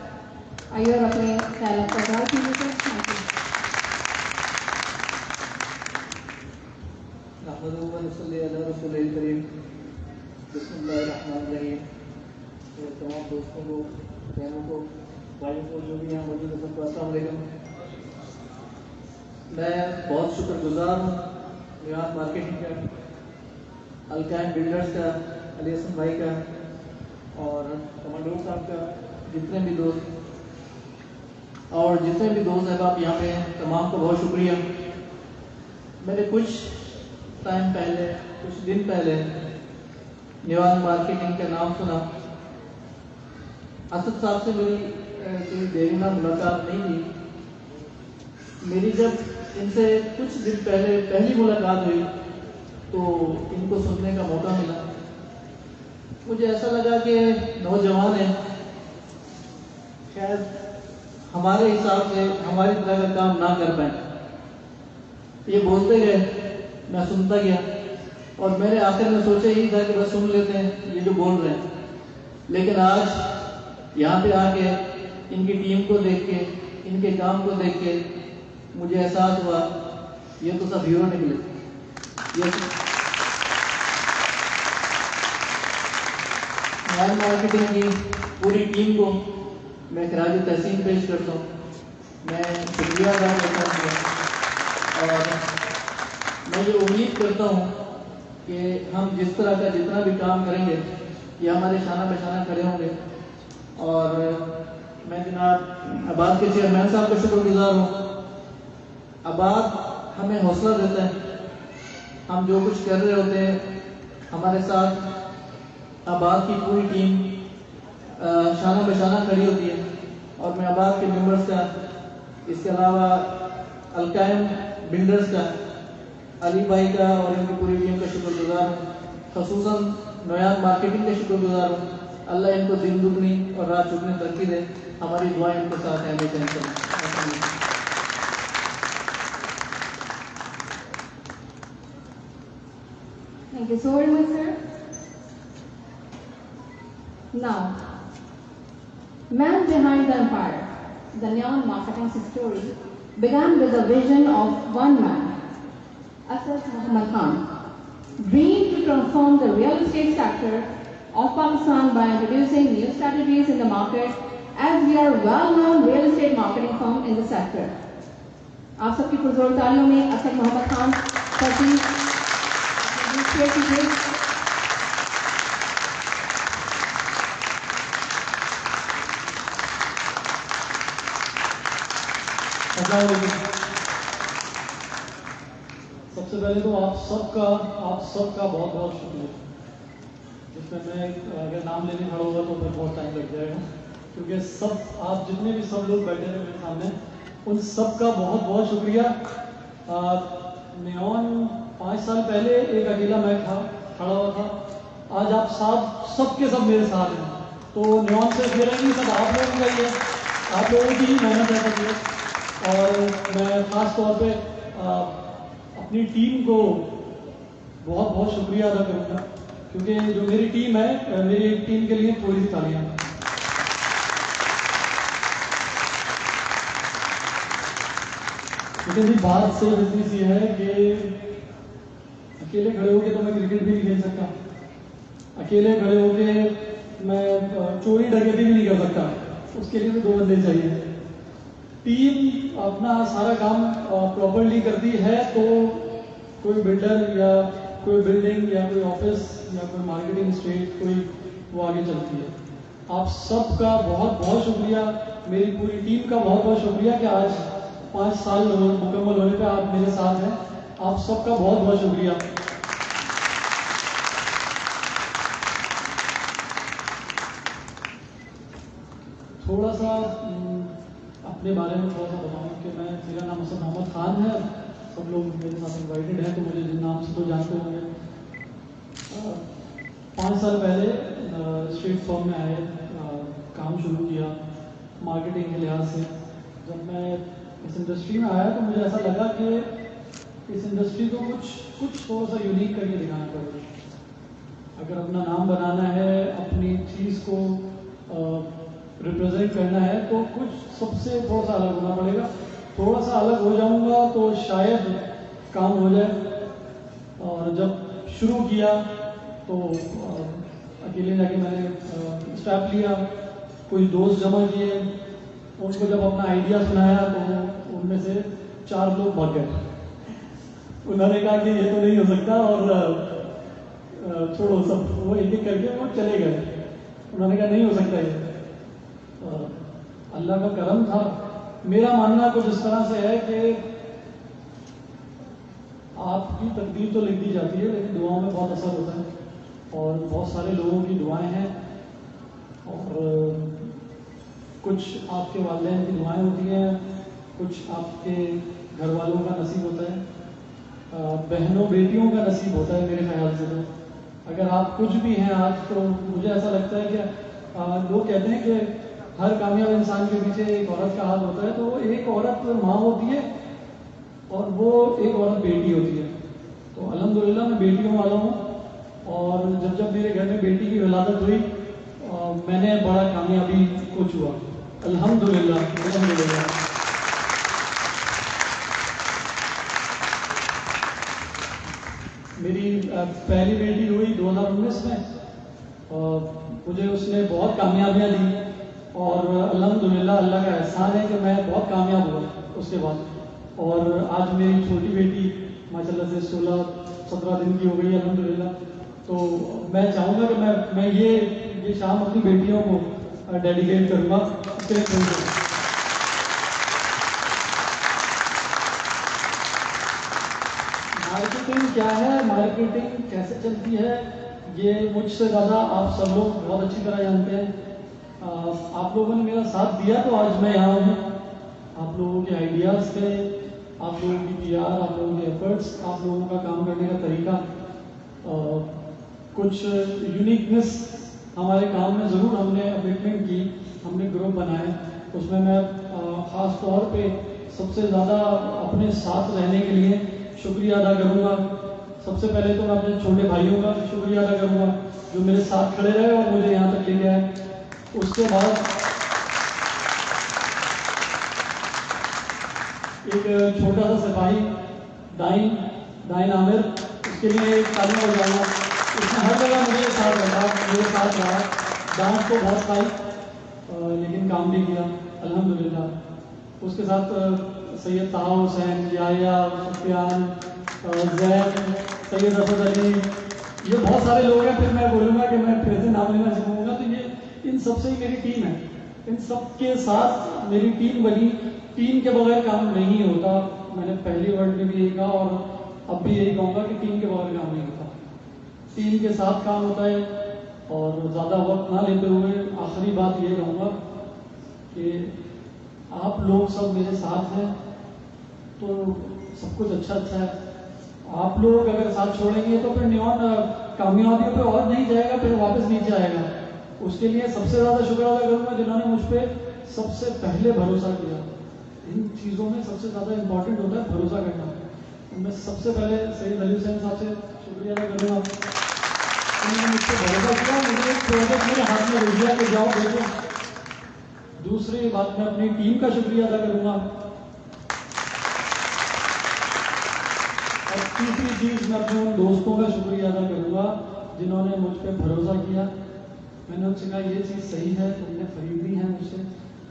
आइए और अपने ख्याल का इजहार कीजिए सर। Thank you. तमाम दोस्तों को, बहनों को, भाइयों को, जो भी यहाँ मौजूद है, सबको अस्सलाम वालेकुम। मैं बहुत शुक्रगुजार हूँ न्यूयॉर्क मार्केटिंग का, अलकायम बिल्डर्स का, अली हसन भाई का और कमांडोर साहब का, जितने भी दोस्त अहबाब यहाँ पे हैं, तमाम का बहुत शुक्रिया। मैंने कुछ दिन पहले न्यूयॉर्क मार्केटिंग का नाम सुना। असद साहब से मेरी कोई देरीना मुलाकात नहीं थी। मेरी जब इनसे कुछ दिन पहले पहली मुलाकात हुई तो इनको सुनने का मौका मिला। मुझे ऐसा लगा कि नौजवान हैं, शायद हमारे हिसाब से हमारी तरह का काम ना कर पाए। ये बोलते गए, मैं सुनता गया, और मेरे आखिर में सोचा यही था कि बस सुन लेते हैं ये जो बोल रहे हैं। लेकिन आज यहाँ पे आके इनकी टीम को देख के, इनके काम को देख के मुझे एहसास हुआ ये तो सब हीरो निकले। ये मार्केटिंग की पूरी टीम को मैं खराज तहसीन पेश करता हूँ, मैं शुक्रिया अदा करता हूँ। और मैं ये उम्मीद करता हूँ कि हम जिस तरह का जितना भी काम करेंगे ये हमारे शाना बशाना खड़े होंगे। और मैं जनाब आबाद के चेयरमैन साहब का शुक्रगुजार हूँ। आबाद हमें हौसला देता है, हम जो कुछ कर रहे होते हैं हमारे साथ आबाद की पूरी टीम शाना बशाना खड़ी होती है। और मैं आबाद के मेंबर्स का, इसके अलावा अलकायम बिल्डर्स का, अली भाई का और इनकी पूरी टीम का शुक्रगुजार हूँ। खसूसन न्यूयॉर्क मार्केटिंग का शुक्रगुजार हूँ। अल्लाह इनको दिन दुगनी और रात चुगनी तरक्की दे। हमारी दुआएं इनके साथ हैं हमेशा। Thank you so very much, sir. Now, man behind the empire, the Neon marketing story began with the vision of one man, Asad Muhammad Khan, dreamed to transform the real estate sector of Pakistan by introducing new strategies in the market, as we are well-known real estate marketing firm in the sector. آپ سب کی پرزور تالیوں میں اسد محمد خان سب سے پہلے تو آپ سب کا بہت بہت شکریہ. جس میں اگر نام لینے کھڑا ہوگا تو پھر بہت ٹائم لگ جائے گا, کیونکہ سب آپ جتنے بھی سب لوگ بیٹھے ہیں میرے سامنے, ان سب کا بہت بہت شکریہ. نیون 5 سال پہلے ایک اکیلا میں کھڑا ہوا تھا, آج آپ سب کے سب میرے ساتھ ہیں. تو نیون سے میرا نہیں, سب آپ لوگوں کا ہی ہے, آپ لوگوں کی ہی محنت ہے سب یہ. اور میں خاص طور پہ اپنی ٹیم کو بہت بہت شکریہ ادا کروں گا, کیونکہ جو میری ٹیم ہے, میری ٹیم کے لیے تھوڑی سی تالیاں. لیکن بات صرف اتنی سی ہے کہ اکیلے کھڑے ہو کے تو میں کرکٹ بھی نہیں کھیل سکتا, اکیلے کھڑے ہو کے میں چوری ڈکیتی بھی نہیں کر سکتا, اس کے لیے تو 2 بندے چاہیے. ٹیم اپنا سارا کام پراپرلی کرتی ہے تو کوئی بلڈر یا کوئی بلڈنگ یا کوئی آفس یا کوئی مارکیٹنگ اسٹیٹ کوئی وہ آگے چلتی ہے. آپ سب کا بہت بہت شکریہ, میری پوری ٹیم کا بہت بہت شکریہ کہ آج 5 سال مکمل ہونے پہ آپ میرے ساتھ ہیں. آپ سب کا بہت بہت شکریہ. تھوڑا سا اپنے بارے میں تھوڑا سا بتاؤں کہ میرا نام اسد محمد خان ہے. سب لوگ میرے ساتھ انوائٹیڈ ہیں تو مجھے جن نام سے تو جانتے ہوں گے. 5 سال پہلے اسٹریٹ فارم میں آئے, کام شروع کیا مارکیٹنگ کے لحاظ سے. جب میں اس انڈسٹری میں آیا تو مجھے ایسا لگا کہ اس انڈسٹری کو کچھ تھوڑا سا یونیک کر کے دکھانا پڑے گا. اگر اپنا نام بنانا ہے, اپنی چیز کو ریپرزینٹ کرنا ہے, تو کچھ سب سے تھوڑا سا الگ ہونا پڑے گا. تھوڑا سا الگ ہو جاؤں گا تو شاید کام ہو جائے. اور جب شروع کیا تو اکیلے جا کے میں نے اسٹاف لیا, کچھ دوست جمع کیے, ان کو جب اپنا آئیڈیا سنایا تو ان میں سے 4 لوگ بھاگ گئے. انہوں نے کہا کہ یہ تو نہیں ہو سکتا اور چھوڑو سب, وہ ایک ایک کر کے وہ چلے گئے. انہوں نے کہا نہیں ہو سکتا یہ. اللہ کا کرم تھا. میرا ماننا کچھ اس طرح سے ہے کہ آپ کی تقدیر تو لکھ دی جاتی ہے لیکن دعاؤں میں بہت اثر ہوتا ہے, اور بہت سارے لوگوں کی دعائیں ہیں, اور کچھ آپ کے والدین کی دعائیں ہوتی ہیں, کچھ آپ کے گھر والوں کا نصیب ہوتا ہے, بہنوں بیٹیوں کا نصیب ہوتا ہے میرے خیال سے. تو اگر آپ کچھ بھی ہیں آج, تو مجھے ایسا لگتا ہے کہ لوگ کہتے ہیں کہ ہر کامیاب انسان کے پیچھے ایک عورت کا ہاتھ ہوتا ہے. تو ایک عورت ماں ہوتی ہے اور وہ ایک عورت بیٹی ہوتی ہے. تو الحمدللہ میں بیٹیوں والا ہوں, اور جب میرے گھر میں بیٹی کی ولادت ہوئی میں نے بڑا کامیابی کو چھوا. الحمدللہ الحمدللہ. میری پہلی بیٹی ہوئی 2019 میں, اور مجھے اس نے بہت کامیابیاں دی, اور الحمدللہ اللہ کا احسان ہے کہ میں بہت کامیاب ہوا اس کے بعد. اور آج میری چھوٹی بیٹی ماشاءاللہ سے 16-17 دن کی ہو گئی الحمدللہ. تو میں چاہوں گا کہ میں یہ شام اپنی بیٹیوں کو ڈیڈیکیٹ کروں گا. مارکیٹنگ کیا ہے, مارکیٹنگ کیسے چلتی ہے, یہ مجھ سے زیادہ آپ سب لوگ بہت اچھی طرح جانتے ہیں. آپ لوگوں نے میرا ساتھ دیا تو آج میں یہاں ہوں. آپ لوگوں کے آئیڈیاز تھے, آپ لوگوں کی PR, آپ لوگوں کے ایفرٹس, آپ لوگوں کا کام کرنے کا طریقہ, کچھ یونیکنس ہمارے کام میں ضرور ہم نے اپلیٹمنٹ کی, ہم نے گروپ بنائے. اس میں خاص طور پہ سب سے زیادہ اپنے ساتھ رہنے کے لیے شکریہ ادا کروں گا सबसे पहले तो मैं अपने छोटे भाइयों का शुक्रिया अदा करूँगा जो मेरे साथ खड़े रहे और मुझे यहाँ तक लेके आए। उसके बाद एक छोटा सा सिपाही दाइन आमिर, उसके लिए एक तालियां बजाना। उसने हर जगह मुझे साथ रखा, मेरे साथ रहा। डांट तो बहुत खाई लेकिन काम भी किया अल्हम्दुलिल्लाह। उसके साथ सैयद ताहा हुसैन, याया, सुफियान, जैन, सैयद असद अली, ये बहुत सारे लोग हैं। फिर मैं बोलूँगा कि मैं फिर से नाम लेना चाहूँगा तो ये इन सबसे ही मेरी टीम है। इन सब के साथ मेरी टीम बनी। टीम के बगैर काम नहीं होता। मैंने पहली वर्ड में भी यही कहा और अब भी यही कहूँगा कि टीम के बगैर काम नहीं होता। टीम के साथ काम होता है। और ज़्यादा वक्त ना लेते हुए आखिरी बात ये कहूँगा कि आप लोग सब मेरे साथ हैं तो सब कुछ अच्छा है। आप लोग अगर साथ छोड़ेंगे तो फिर नियॉन कामयाबियों पे और नहीं जाएगा, फिर वापस नीचे आएगा। उसके लिए सबसे ज़्यादा शुक्र अदा करूँगा जिन्होंने मुझ पर सबसे पहले भरोसा किया। इन चीज़ों में सबसे ज़्यादा इम्पोर्टेंट होता है भरोसा करना। तो मैं सबसे पहले सैयद अली हुसैन साहब से शुक्रिया अदा करूँगा। उन्होंने मुझ पर भरोसा किया, मुझे एक प्रोजेक्ट मेरे हाथ में दे दिया कि जाओ देखो। दूसरी बात मैं अपनी टीम का शुक्रिया अदा करूँगा। और तीसरी चीज़ मैं अपने उन दोस्तों का शुक्रिया अदा करूँगा जिन्होंने मुझ पर भरोसा किया। मैंने उनसे कहा ये चीज़ सही है, तुमने खरीदनी है मुझसे,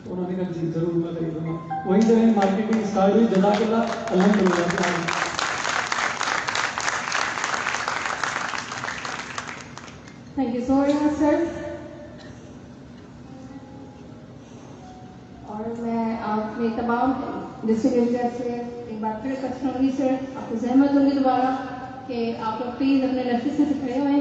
तो उन्होंने कहा जी जरूर मैं खरीदूंगा। वहीं से मेरी मार्केटिंग स्टार्ट हुई। जज़ाकल्लाह, अल्हम्दुलिल्लाह। Thank you so much sir. और मैं अपने तमाम डिस्ट्रिक्ट से एक बार फिर रिक्वेस्ट करूँगी सर, आपको जहमत दूंगी दोबारा कि आप लोग प्लीज़ अपने नफी से खड़े हुए।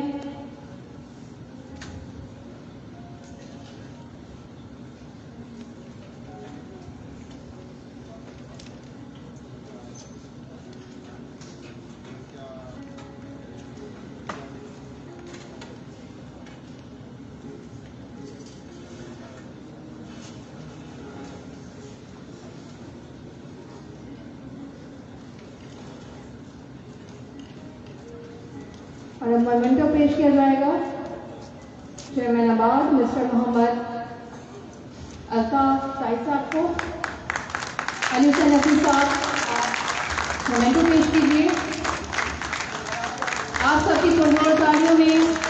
और अब मोमेंटो पेश किया जाएगा चेयरमैन आबाद मिस्टर मोहम्मद अल्ताफ ताई साहब को। अली हुसैन नकवी साहब मोमेंटो पेश कीजिए। आप सबकी पुरजोर तालियों में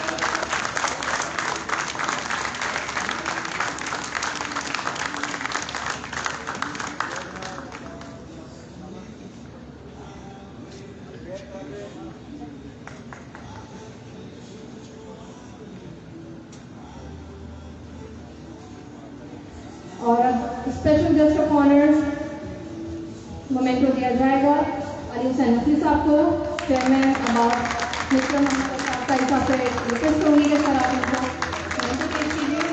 और अब special guest of honour memento दिया जाएगा अली हुसैन नकवी साहब को। चेयरमैन आबाद मिस्टर मोहम्मद अल्ताफ ताई साहब से रिक्वेस्ट करूँगी कि सर आप उनको मोमेंटो पेश कीजिए।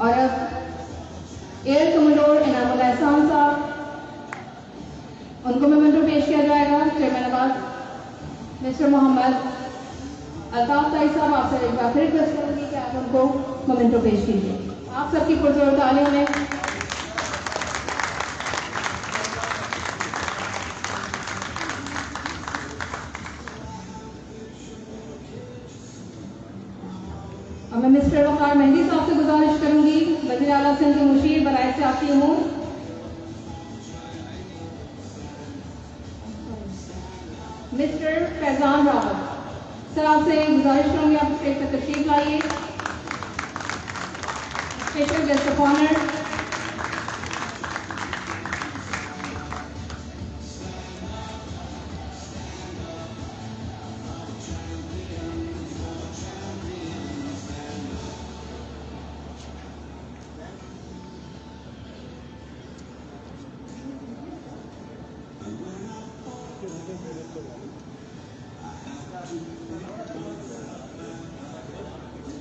और अब एयर कमोडोर इनामुल एहसान साहब, उनको मोमेंटो पेश किया जाएगा। चेयरमैन आबाद मिस्टर मोहम्मद अल्ताफ ताई साहब, आपसे एक बार फिर रिक्वेस्ट करूँगी कि आप उनको मोमेंटो पेश कीजिए। आप सबकी पुरजोर तालियों में। अब मैं मिस्टर वकार मेहंदी साहब से गुजारिश करूँगी, वज़ीर आला सिंध के मुशीर बराए सियासी उमूर, मिस्टर फैजान रावत सर, आपसे गुजारिश करूँगी आप स्टेज पर तशरीफ लाइए। स्पेशल गेस्ट ऑफ ऑनर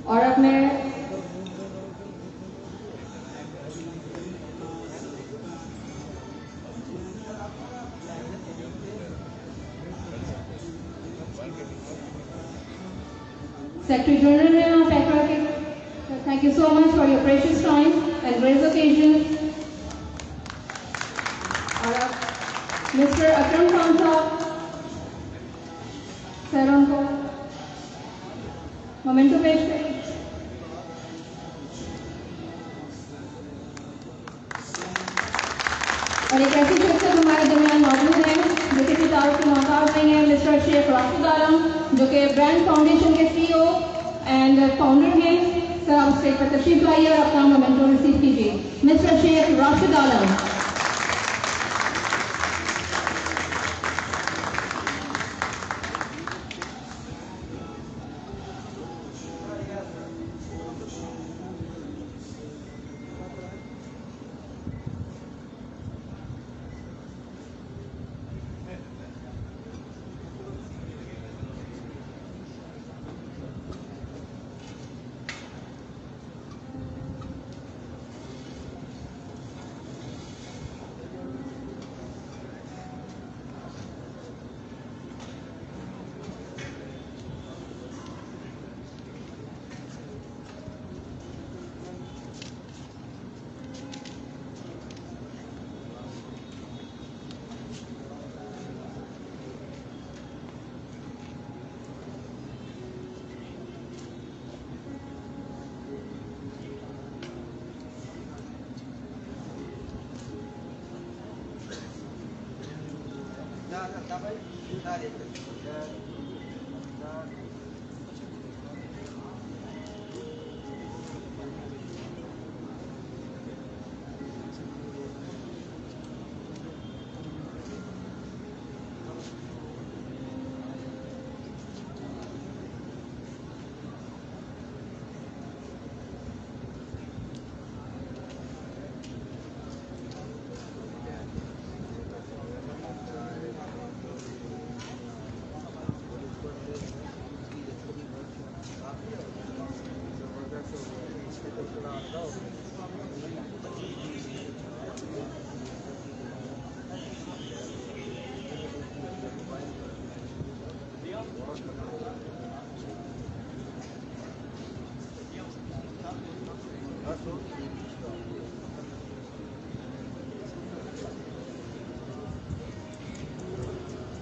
और अब मैं सेक्रेटरी जनरल हैं पैकरा के Thank you so much for your precious time and grace occasion. Mr. Akram Khan Saab, sir उनको मोमेंटो पेश करें. और एक ऐसी शख्सियत हमारे दरमियान मौजूद है जो कि तारुफ के मोहताज नहीं है, मिस्टर शेख राशिद आलम, जो कि ब्रांड फाउंडेशन के CEO एंड फाउंडर हैं. सर आप स्टेज पर तशरीफ लाइए और अपना मोमेंटो रिसीव कीजिए. मिस्टर शेख राशिद आलम.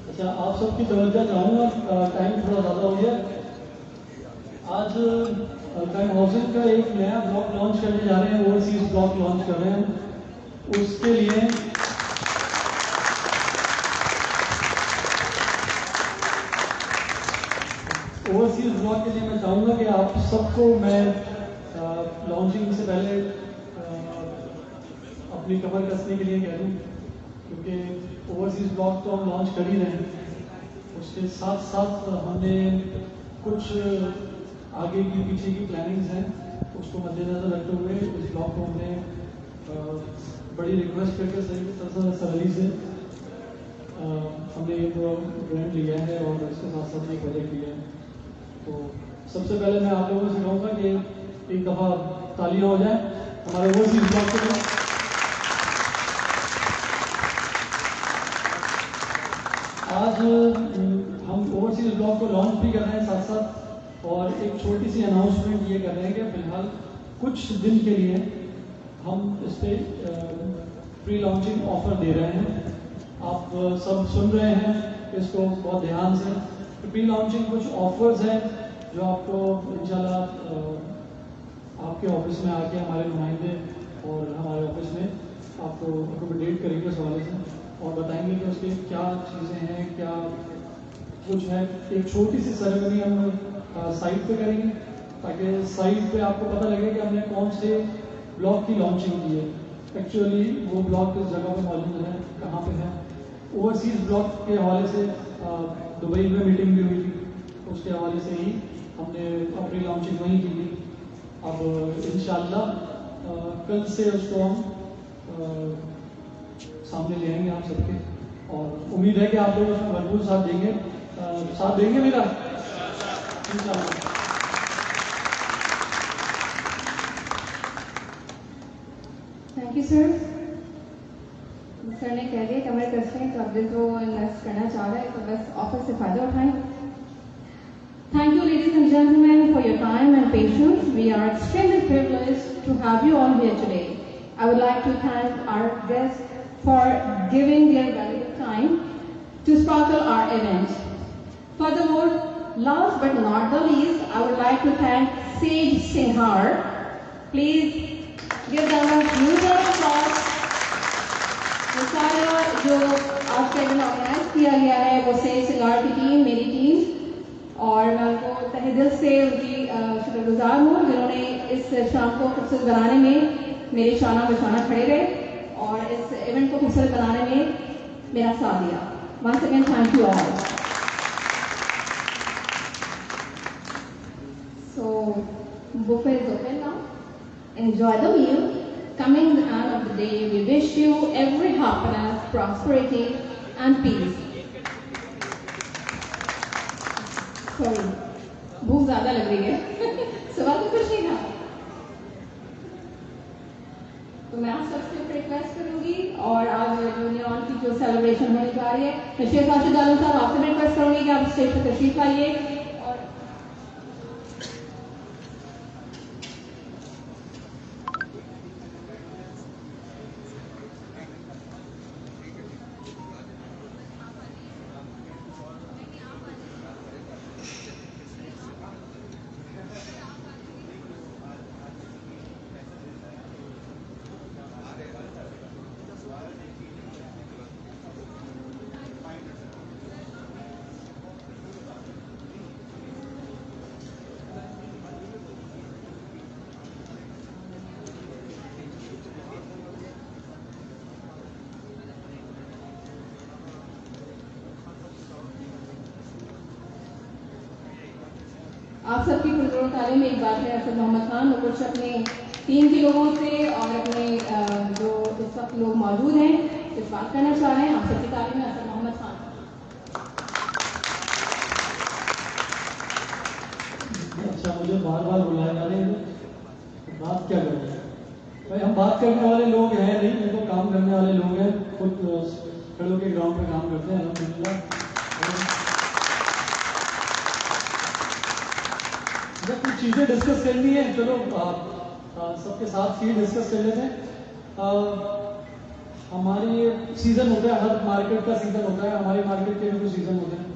अच्छा, आप सबकी तवज्जो चाहूँगा, टाइम थोड़ा ज़्यादा हो गया. आज टाइम हाउसिंग का एक नया ब्लॉक लॉन्च करने जा रहे हैं, ओवरसीज ब्लॉक लॉन्च कर रहे हैं. उसके लिए ओवरसीज ब्लॉक के लिए मैं चाहूँगा कि आप सबको मैं लॉन्चिंग से पहले अपनी कमर कसने के लिए कह दूँ, क्योंकि ओवरसीज ब्लॉक तो हम लॉन्च कर ही रहे हैं. उसके साथ साथ हमने कुछ आगे की पीछे की प्लानिंग्स हैं, उसको मद्देनजर रखते हुए इस ब्लॉक को हमने बड़ी रिक्वेस्ट करके सरली से हमने एक ग्रांट लिया है और इसके साथ साथ एक प्रोजेक्ट लिया है. तो सबसे पहले मैं आप लोगों से कहूँगा कि एक दफ़ा तालियां हो जाए हमारे ओवरसीज ब्लॉक के लिए. आज हम ओवरसीज ब्लॉक को लॉन्च भी कर रहे हैं साथ साथ, और एक छोटी सी अनाउंसमेंट ये कर रहे हैं कि फिलहाल कुछ दिन के लिए हम इस पर प्री लॉन्चिंग ऑफर दे रहे हैं. आप सब सुन रहे हैं इसको बहुत ध्यान से. प्री लॉन्चिंग कुछ ऑफर्स हैं जो आपको इंशाल्लाह आपके ऑफिस में आके हमारे नुमाइंदे और हमारे ऑफिस में आपको अकोमोडेट करेंगे उस हवाले से और बताएंगे कि उसके क्या चीज़ें हैं, क्या कुछ है. एक छोटी सी सेरेमनी हम साइट पे करेंगे ताकि साइट पे आपको पता लगे कि हमने कौन से ब्लॉक की लॉन्चिंग की है. एक्चुअली वो ब्लॉक किस जगह पे मौजूद है, कहाँ पे है. ओवरसीज ब्लॉक के हवाले से दुबई में मीटिंग भी हुई थी, उसके हवाले से ही हमने अपनी लॉन्चिंग वहीं की थी. अब इंशाल्लाह कल से उसको हम सामने ले आएंगे आप सबके, और उम्मीद है कि आप लोग उसमें भरपूर साथ देंगे. साथ देंगे मेरा इंशाल्लाह. Thank you sir. सर ने कह दिया कमर कसते हैं, तो अब दिल तो इन्वेस्ट करना चाह रहा है तो बस ऑफर से फ़ायदा उठाएं. Thank you, ladies and gentlemen, for your time and patience. We are extremely privileged to have you all here today. I would like to thank our guests for giving their valuable time to sparkle our event. Furthermore, last but not the least, I would like to thank Sage Singhar. Please give them a huge round of applause. ये सारा जो आज का event organise किया गया है वो says सिंगार की टीम, मेरी टीम, और मैं उनको तहे दिल से उनकी शुक्रगुजार हूँ जिन्होंने इस शाम को खूबसूरत बनाने में मेरी शाना बशाना खड़े रहे और इस इवेंट को खूबसूरत बनाने में मेरा साथ दिया. Once again, thank you all. So, buffet is open now. Enjoy the meal. Coming the end of the day, we wish you every happiness, prosperity, and peace. Sorry, भूख ज़्यादा लग रही है. सवाल तो कुछ नहीं था. तो मैं आप सबसे रिक्वेस्ट करूंगी और आज यूनियन की जो सेलिब्रेशन होने जा रही है, मैं शेख राशिद आलम साहब आपसे रिक्वेस्ट करूंगी कि आप स्टेज पर तशरीफ लाइए. आप सबकी पुरजोर तालीम में एक बात है असद मोहम्मद खान और कुछ अपने टीम के लोगों से और अपने जो इस वक्त लोग मौजूद हैं इस बात करना चाह रहे हैं. आप सबकी तालीम में असद मोहम्मद खान. अच्छा, मुझे बार बार बुलाया जा रहे हैं, बात क्या करें भाई. हम बात करने वाले लोग हैं नहीं, ये तो काम करने वाले लोग हैं. खुद खड़ों के ग्राउंड पे काम करते हैं अल्हम्दुलिल्लाह. जब कुछ चीज़ें डिस्कस करनी है चलो सबके साथ ही डिस्कस कर लेते हैं. हमारी सीज़न होता है, हर मार्केट का सीज़न होता है. हमारी मार्केट के भी कुछ सीज़न होते हैं,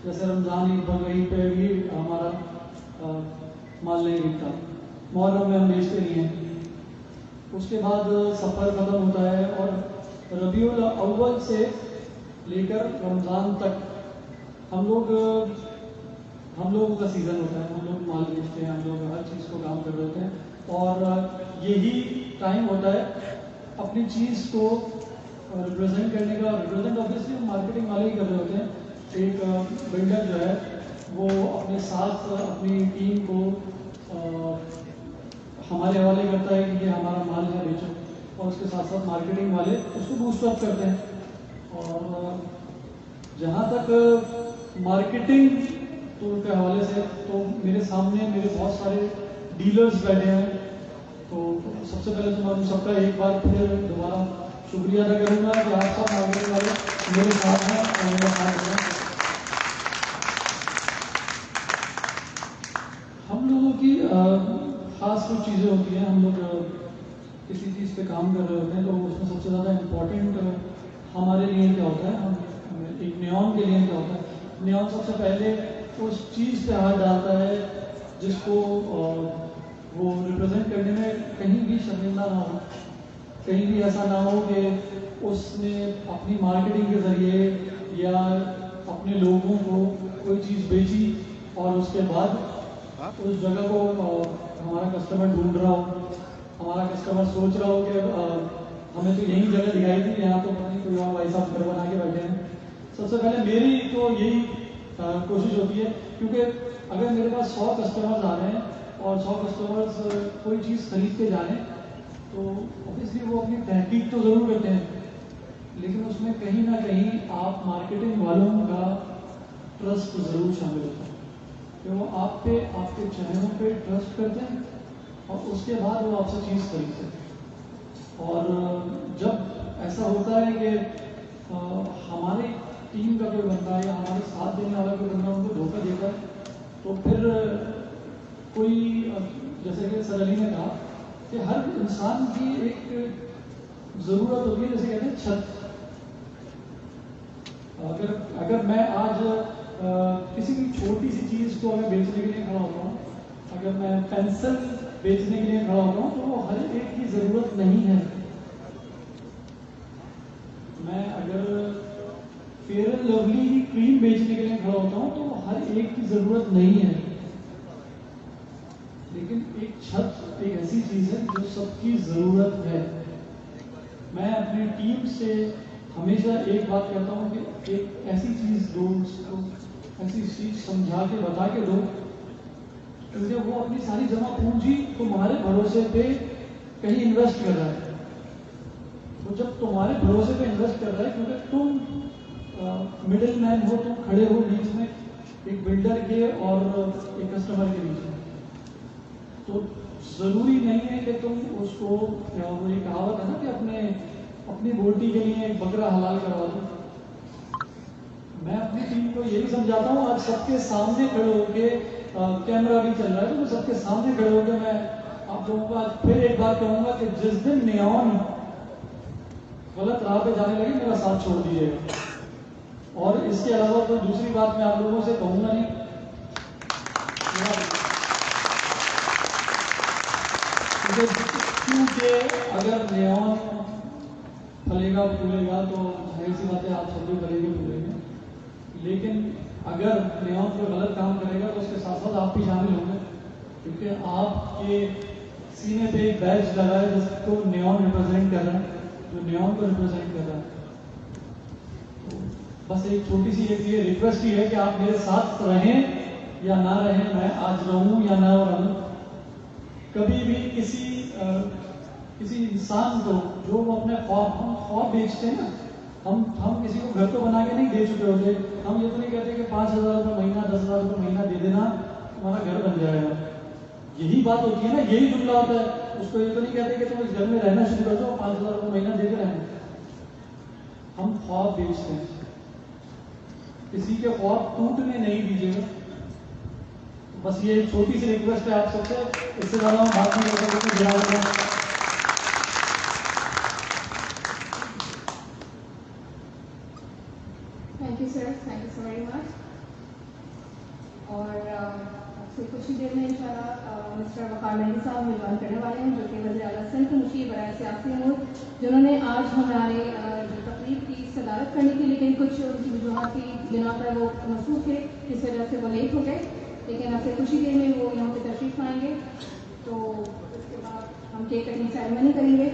जैसे रमज़ान ईद बकरीद पे भी हमारा माल नहीं बिकता, मुहर्रम में हम बेचते नहीं हैं. उसके बाद सफ़र ख़त्म होता है और रबीउल अव्वल से लेकर रमज़ान तक हम लोगों का सीज़न होता है. हम लोग माल बेचते हैं, हम लोग हर चीज़ को काम कर रहे होते हैं और यही टाइम होता है अपनी चीज़ को रिप्रेजेंट करने का. रिप्रेजेंट ऑब्वियसली मार्केटिंग वाले ही कर रहे होते हैं. एक बिल्डर जो है वो अपने साथ अपनी टीम को हमारे हवाले करता है कि ये हमारा माल है बेचो, और उसके साथ साथ मार्केटिंग वाले उसको बूस्ट अप करते हैं. और जहाँ तक मार्केटिंग टूर के हवाले से, तो मेरे सामने मेरे बहुत सारे डीलर्स बैठे हैं. तो सबसे पहले तो मैं सबका एक बार फिर दोबारा शुक्रिया अदा करूँगा कि आप सब मार्केटिंग वाले मेरे साथ हैं और मेरे साथ हैं. हम लोगों की ख़ास कुछ चीज़ें होती हैं. हम लोग किसी चीज़ पे काम कर रहे होते हैं तो उसमें सबसे ज़्यादा इम्पोर्टेंट हमारे लिए क्या होता है, हम एक नियॉन के लिए क्या होता है. नियॉन सबसे पहले उस चीज़ पे हाथ डालता है जिसको वो रिप्रेजेंट करने में कहीं भी शर्मिंदा ना हो, कहीं भी ऐसा ना हो कि उसने अपनी मार्केटिंग के ज़रिए या अपने लोगों को कोई चीज़ बेची और उसके बाद उस जगह को हमारा कस्टमर ढूंढ रहा हो, हमारा कस्टमर सोच रहा हो कि हमें तो यही जगह दिखाई थी, यहाँ तो पता नहीं कोई और भाई साहब घर बना के बैठे हैं. सबसे पहले मेरी तो यही कोशिश होती है, क्योंकि अगर मेरे पास 100 कस्टमर्स आ रहे हैं और 100 कस्टमर्स कोई चीज़ खरीद के जा रहे हैं तो ऑब्वियसली वो अपनी तहकीक तो ज़रूर करते हैं, लेकिन उसमें कहीं ना कहीं आप मार्केटिंग वालों का ट्रस्ट जरूर शामिल होता है कि वो आप पे, आपके चैनलों पे ट्रस्ट करते हैं और उसके बाद वो आपसे चीज़ खरीदते हैं. और जब ऐसा होता है कि हमारी टीम का कोई बंदा या हमारे साथ देने वाला कोई बंदा उनको धोखा देता है तो फिर कोई, जैसे कि सर अली ने कहा कि हर इंसान की एक ज़रूरत होती है, जैसे कहते हैं छत। अगर मैं आज किसी भी छोटी सी चीज़ को अगर बेचने के लिए खड़ा होता हूँ, अगर मैं पेंसिल बेचने के लिए खड़ा होता हूँ, तो वो हर एक की ज़रूरत नहीं है। मैं अगर फेयर एंड लवली की क्रीम बेचने के लिए खड़ा होता हूँ, तो हर एक की ज़रूरत नहीं है। लेकिन एक छत एक ऐसी चीज़ है जो सबकी ज़रूरत है। मैं अपनी टीम से हमेशा एक बात कहता हूँ कि एक ऐसी चीज़ दो उसको, ऐसी चीज़ समझा के बता के दो, क्योंकि वो अपनी सारी जमा पूंजी तुम्हारे भरोसे पे कहीं इन्वेस्ट कर रहा है। तो जब तुम्हारे भरोसे पे इन्वेस्ट कर रहा है, क्योंकि तुम मिडिल मैन हो, तुम खड़े हो बीच में एक बिल्डर के और एक कस्टमर के बीच में, तो ज़रूरी नहीं है कि तुम उसको, वो ये कहावत है ना कि अपनी बोटी के लिए एक बकरा हलाल करवा दो। मैं अपनी टीम को यही समझाता हूँ, आज सबके सामने खड़े होके, कैमरा भी चल रहा है, तो मैं सबके सामने खड़े होकर मैं आप लोगों को आज फिर एक बात कहूँगा कि जिस दिन नियॉन गलत राह पे जाने लगे, मेरा साथ छोड़ दीजिएगा। और इसके अलावा तो दूसरी बात मैं आप लोगों से कहूँगा नहीं, क्योंकि अगर नियॉन फलेगा फूलेगा तो जाहिर सी बात है आप सब भी फलेंगे फूलेंगे, लेकिन अगर नियॉन को गलत काम करेगा तो उसके साथ साथ आप भी शामिल होंगे, क्योंकि आपके सीने पे एक बैच लगा है जिसको नियॉन रिप्रेजेंट कर रहा है, जो नियॉन को रिप्रेजेंट कर रहा है। तो बस एक छोटी सी एक ये रिक्वेस्ट ही है कि आप मेरे साथ रहें या ना रहें, मैं आज रहूं या ना रहूं। कभी भी किसी इंसान को जो वो अपने ख्वाब बेचते हैं ना, हम किसी को घर तो बना के नहीं दे चुके होते, हम ये तो नहीं कहते कि 5,000 रुपये महीना 10,000 रुपये महीना दे देना तुम्हारा घर बन जाएगा। यही बात होती है ना, यही जुमला होता है। उसको ये तो नहीं कहते कि तुम इस घर में रहना शुरू कर दो, 5,000 रुपये महीना देते रहना। हम ख्वाब बेचते हैं, किसी के ख्वाब टूटने नहीं दीजिएगा। बस ये छोटी सी रिक्वेस्ट है आप सबसे, इससे ज़्यादा हम बात नहीं कर सकते। Thank you sir, thank you so very much. और आपसे कुछ ही देर में इंशाल्लाह मिस्टर वकार मेहदी साहब में ज्वाइन करने वाले हैं, जो कि वज़ीर आला सिंध के मुशीर बराए सियासी अमूर, जिन्होंने आज हमारे जो तकरीब की सदारत करनी थी, लेकिन कुछ उनकी वजूहत की बिना पर वो मसरूफ़ थे, इस वजह से वो लेट हो गए। लेकिन आपसे कुछ ही देर में वो यहाँ पे तशरीफ़ आएंगे, तो उसके बाद हम केक कटिंग सेरेमनी करेंगे।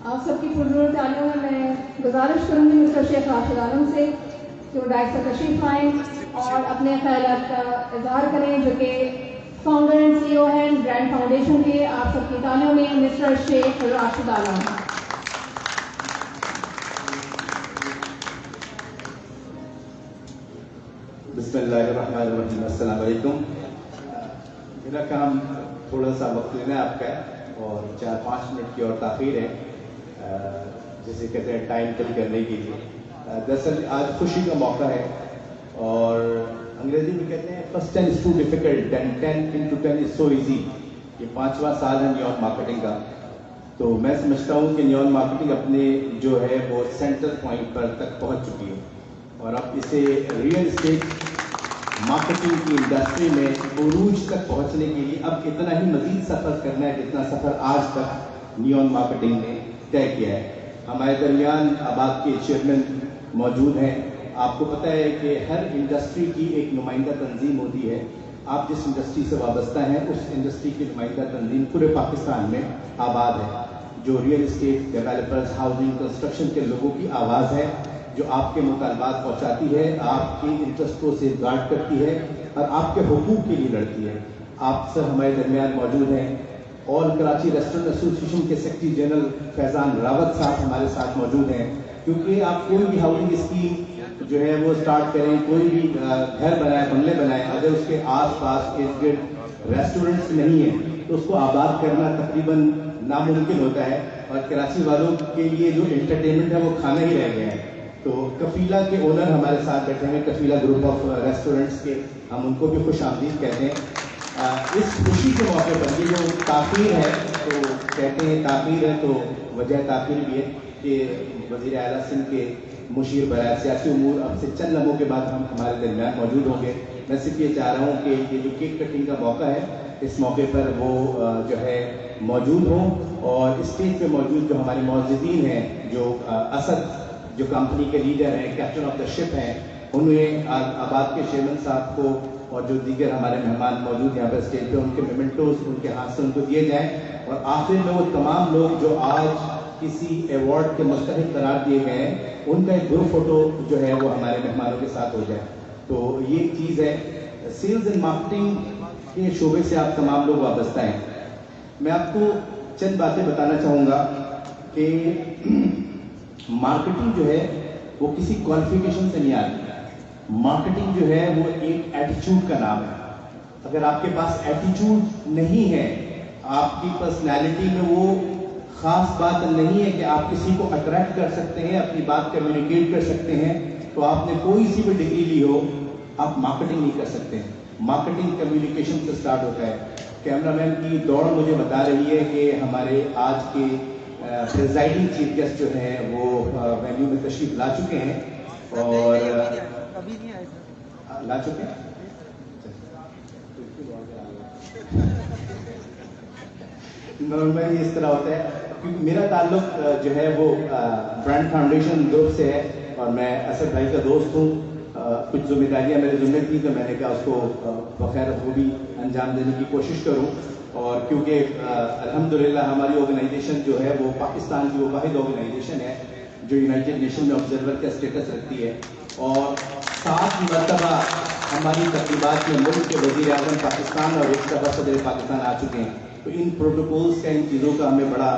आप सबकी पुरजोर तालियों में मैं गुजारिश करूँगी मिस्टर शेख राशिद आलम से जो डायट से तशरीफ आएँ और अपने ख्यालात का इजहार करें, जो कि फाउंडर एंड CEO हैं ग्रैंड फाउंडेशन के। आप सबकी तालियों में मिस्टर शेख राशिद आलम। बिस्मिल्लाहिर्रहमानिर्रहीम, अस्सलाम वालेकुम। मेरा काम थोड़ा सा वक्त लेना है आपका, और 4-5 मिनट की और ताख़ीर है, जैसे कहते हैं टाइम कल करने के लिए। दरअसल आज खुशी का मौका है, और अंग्रेजी में कहते हैं first 10 is too difficult and 10 into 10 is so easy। ये 5वां साल है नियॉन मार्केटिंग का। तो मैं समझता हूँ कि नियॉन मार्केटिंग अपने जो है वो सेंटर पॉइंट पर तक पहुँच चुकी है, और अब इसे रियल एस्टेट मार्केटिंग की इंडस्ट्री में उरूज तक पहुँचने के लिए अब इतना ही मजीद सफ़र करना है जितना सफ़र आज तक नियॉन मार्केटिंग ने तय किया है। हमारे दरमियान अब आपके चेयरमैन मौजूद हैं। आपको पता है कि हर इंडस्ट्री की एक नुमाइंदा तंजीम होती है। आप जिस इंडस्ट्री से वाबस्ता हैं उस इंडस्ट्री की नुमाइंदा तंजीम पूरे पाकिस्तान में आबाद है, जो real estate developers, housing, construction के लोगों की आवाज़ है। جو آپ کے مطالبات پہنچاتی ہے, آپ کے انٹرسٹ کو سیف گارڈ کرتی ہے اور آپ کے حقوق کے لیے لڑتی ہے. آپ سر ہمارے درمیان موجود ہیں. آل کراچی ریسٹورنٹ ایسوسیشن کے سیکرٹری جنرل فیضان راوت صاحب ہمارے ساتھ موجود ہیں, کیونکہ آپ کوئی بھی ہاؤسنگ اسکیم جو ہے وہ اسٹارٹ کریں, کوئی بھی گھر بنائیں, بنگلے بنائیں, اگر اس کے آس پاس ارد گرد ریسٹورنٹس نہیں ہیں تو اس کو آباد کرنا تقریباً ناممکن ہوتا ہے. اور کراچی والوں کے لیے جو انٹرٹینمنٹ ہے وہ کھانا ہی رہ گیا ہے. تو کفیلہ کے اونر ہمارے ساتھ بیٹھے ہیں, کفیلہ گروپ آف ریسٹورنٹس کے, ہم ان کو بھی خوش آمدید کہتے ہیں. اس خوشی کے موقع پر یہ جو تاخیر ہے, تو کہتے ہیں تاخیر ہے تو وجہ تاخیر بھی ہے کہ وزیر اعلیٰ سندھ کے مشیر برائے سیاسی امور اب سے چند لمحوں کے بعد ہم ہمارے درمیان موجود ہوں گے. میں صرف یہ چاہ رہا ہوں کہ یہ جو کیک کٹنگ کا موقع ہے, اس موقع پر وہ جو ہے موجود ہوں, اور اسٹیج پہ موجود جو ہمارے معززین ہیں, جو اسد جو کمپنی کے لیڈر ہیں, کیپٹن آف دا شپ ہیں, انہیں آباد کے چیئرمین صاحب کو اور جو دیگر ہمارے مہمان موجود یہاں پر اسٹیج پہ, ان کے میمنٹوز ان کے ہاتھ سے ان کو دیے جائیں. اور آخر میں وہ تمام لوگ جو آج کسی ایوارڈ کے مستحق قرار دیے گئے ہیں, ان کا ایک گروپ فوٹو جو ہے وہ ہمارے مہمانوں کے ساتھ ہو جائے. تو یہ ایک چیز ہے. سیلز اینڈ مارکیٹنگ کے شعبے سے آپ تمام لوگ وابستہ ہیں. میں آپ کو چند باتیں بتانا چاہوں گا کہ مارکیٹنگ جو ہے وہ کسی کوالیفیکیشن سے نہیں آتی. مارکیٹنگ جو ہے وہ ایک ایٹیچیوڈ کا نام ہے. اگر آپ کے پاس ایٹیچیوڈ نہیں ہے, آپ کی پرسنالٹی میں وہ خاص بات نہیں ہے کہ آپ کسی کو اٹریکٹ کر سکتے ہیں, اپنی بات کمیونیکیٹ کر سکتے ہیں, تو آپ نے کوئی سی بھی ڈگری لی ہو, آپ مارکیٹنگ نہیں کر سکتے. مارکیٹنگ کمیونیکیشن سے سٹارٹ ہوتا ہے. کیمرہ مین کی دوڑ مجھے بتا رہی ہے کہ ہمارے آج کے پریزائڈنگ چیف گیسٹ جو ہیں وہ وینیو میں تشریف لا چکے ہیں, اور لا چکے ہیں. نارملی اس طرح ہوتا ہے کیونکہ میرا تعلق جو ہے وہ برانڈ فاؤنڈیشن گروپ سے ہے, اور میں اسد بھائی کا دوست ہوں. کچھ ذمہ داریاں میرے ذمہ تھیں تو میں نے کہا اس کو بخیر خوبی انجام دینے کی کوشش کروں. اور کیونکہ الحمدللہ ہماری آرگنائزیشن جو ہے وہ پاکستان کی وہ واحد آرگنائزیشن ہے جو یونائٹڈ نیشن میں آبزرور کا اسٹیٹس رکھتی ہے, اور 7 مرتبہ ہماری تقریبات میں ملک کے وزیر اعظم پاکستان اور ایک دفعہ صدر پاکستان آ چکے ہیں. تو ان پروٹوکولز کا, ان چیزوں کا ہمیں بڑا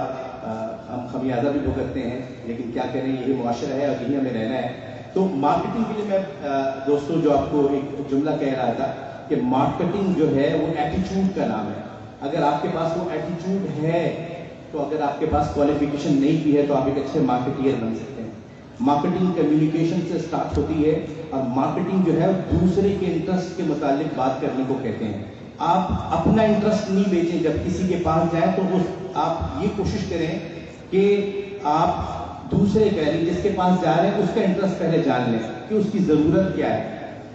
ہم خمیازہ بھی بھگتتے ہیں, لیکن کیا کریں, یہی معاشرہ ہے اور یہی ہمیں رہنا ہے. تو مارکیٹنگ کے لیے میں دوستوں جو آپ کو ایک جملہ کہہ رہا تھا کہ مارکیٹنگ جو ہے وہ ایٹیچیوڈ کا نام ہے. اگر آپ کے پاس وہ ایٹیچیوڈ ہے, تو اگر آپ کے پاس کوالیفیکیشن نہیں بھی ہے, تو آپ ایک اچھے مارکیٹر بن سکتے ہیں. مارکیٹنگ کمیونیکیشن سے سٹارٹ ہوتی ہے, اور مارکیٹنگ جو ہے دوسرے کے انٹرسٹ کے متعلق بات کرنے کو کہتے ہیں. آپ اپنا انٹرسٹ نہیں بیچیں, جب کسی کے پاس جائیں تو آپ یہ کوشش کریں کہ آپ دوسرے جس کے پاس جا رہے ہیں اس کا انٹرسٹ پہلے جان لیں کہ اس کی ضرورت کیا ہے,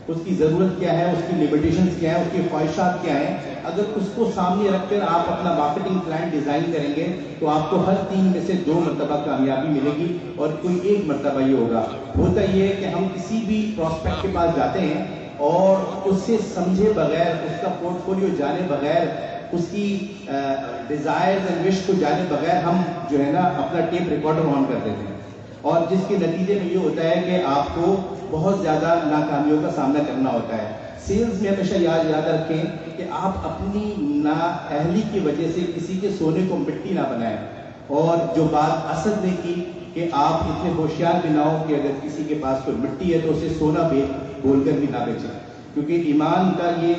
اس کی ضرورت کیا ہے, اس کی لمیٹیشنز کیا ہیں, اس کی خواہشات کیا ہیں. اگر اس کو سامنے رکھ کر آپ اپنا مارکیٹنگ پلان ڈیزائن کریں گے تو آپ کو ہر 3 میں سے 2 مرتبہ کامیابی ملے گی, اور کوئی 1 مرتبہ یہ ہوگا. ہوتا یہ ہے کہ ہم کسی بھی پراسپیکٹ کے پاس جاتے ہیں اور اس سے سمجھے بغیر, اس کا پورٹ فولیو جانے بغیر, اس کی ڈیزائرز اینڈ وش کو جانے بغیر ہم جو ہے نا اپنا ٹیپ ریکارڈر آن کر دیتے ہیں, اور جس کے نتیجے میں یہ ہوتا ہے کہ آپ کو بہت زیادہ ناکامیوں کا سامنا کرنا ہوتا ہے. سیلز میں ہمیشہ یاد رکھیں کہ آپ اپنی نااہلی کی وجہ سے کسی کے سونے کو مٹی نہ بنائیں. اور جو بات اسد نے کی کہ آپ اتنے ہوشیار بھی نہ ہو کہ اگر کسی کے پاس کوئی مٹی ہے تو اسے سونا بول کر بھی نہ بیچیں, کیونکہ ایمان کا یہ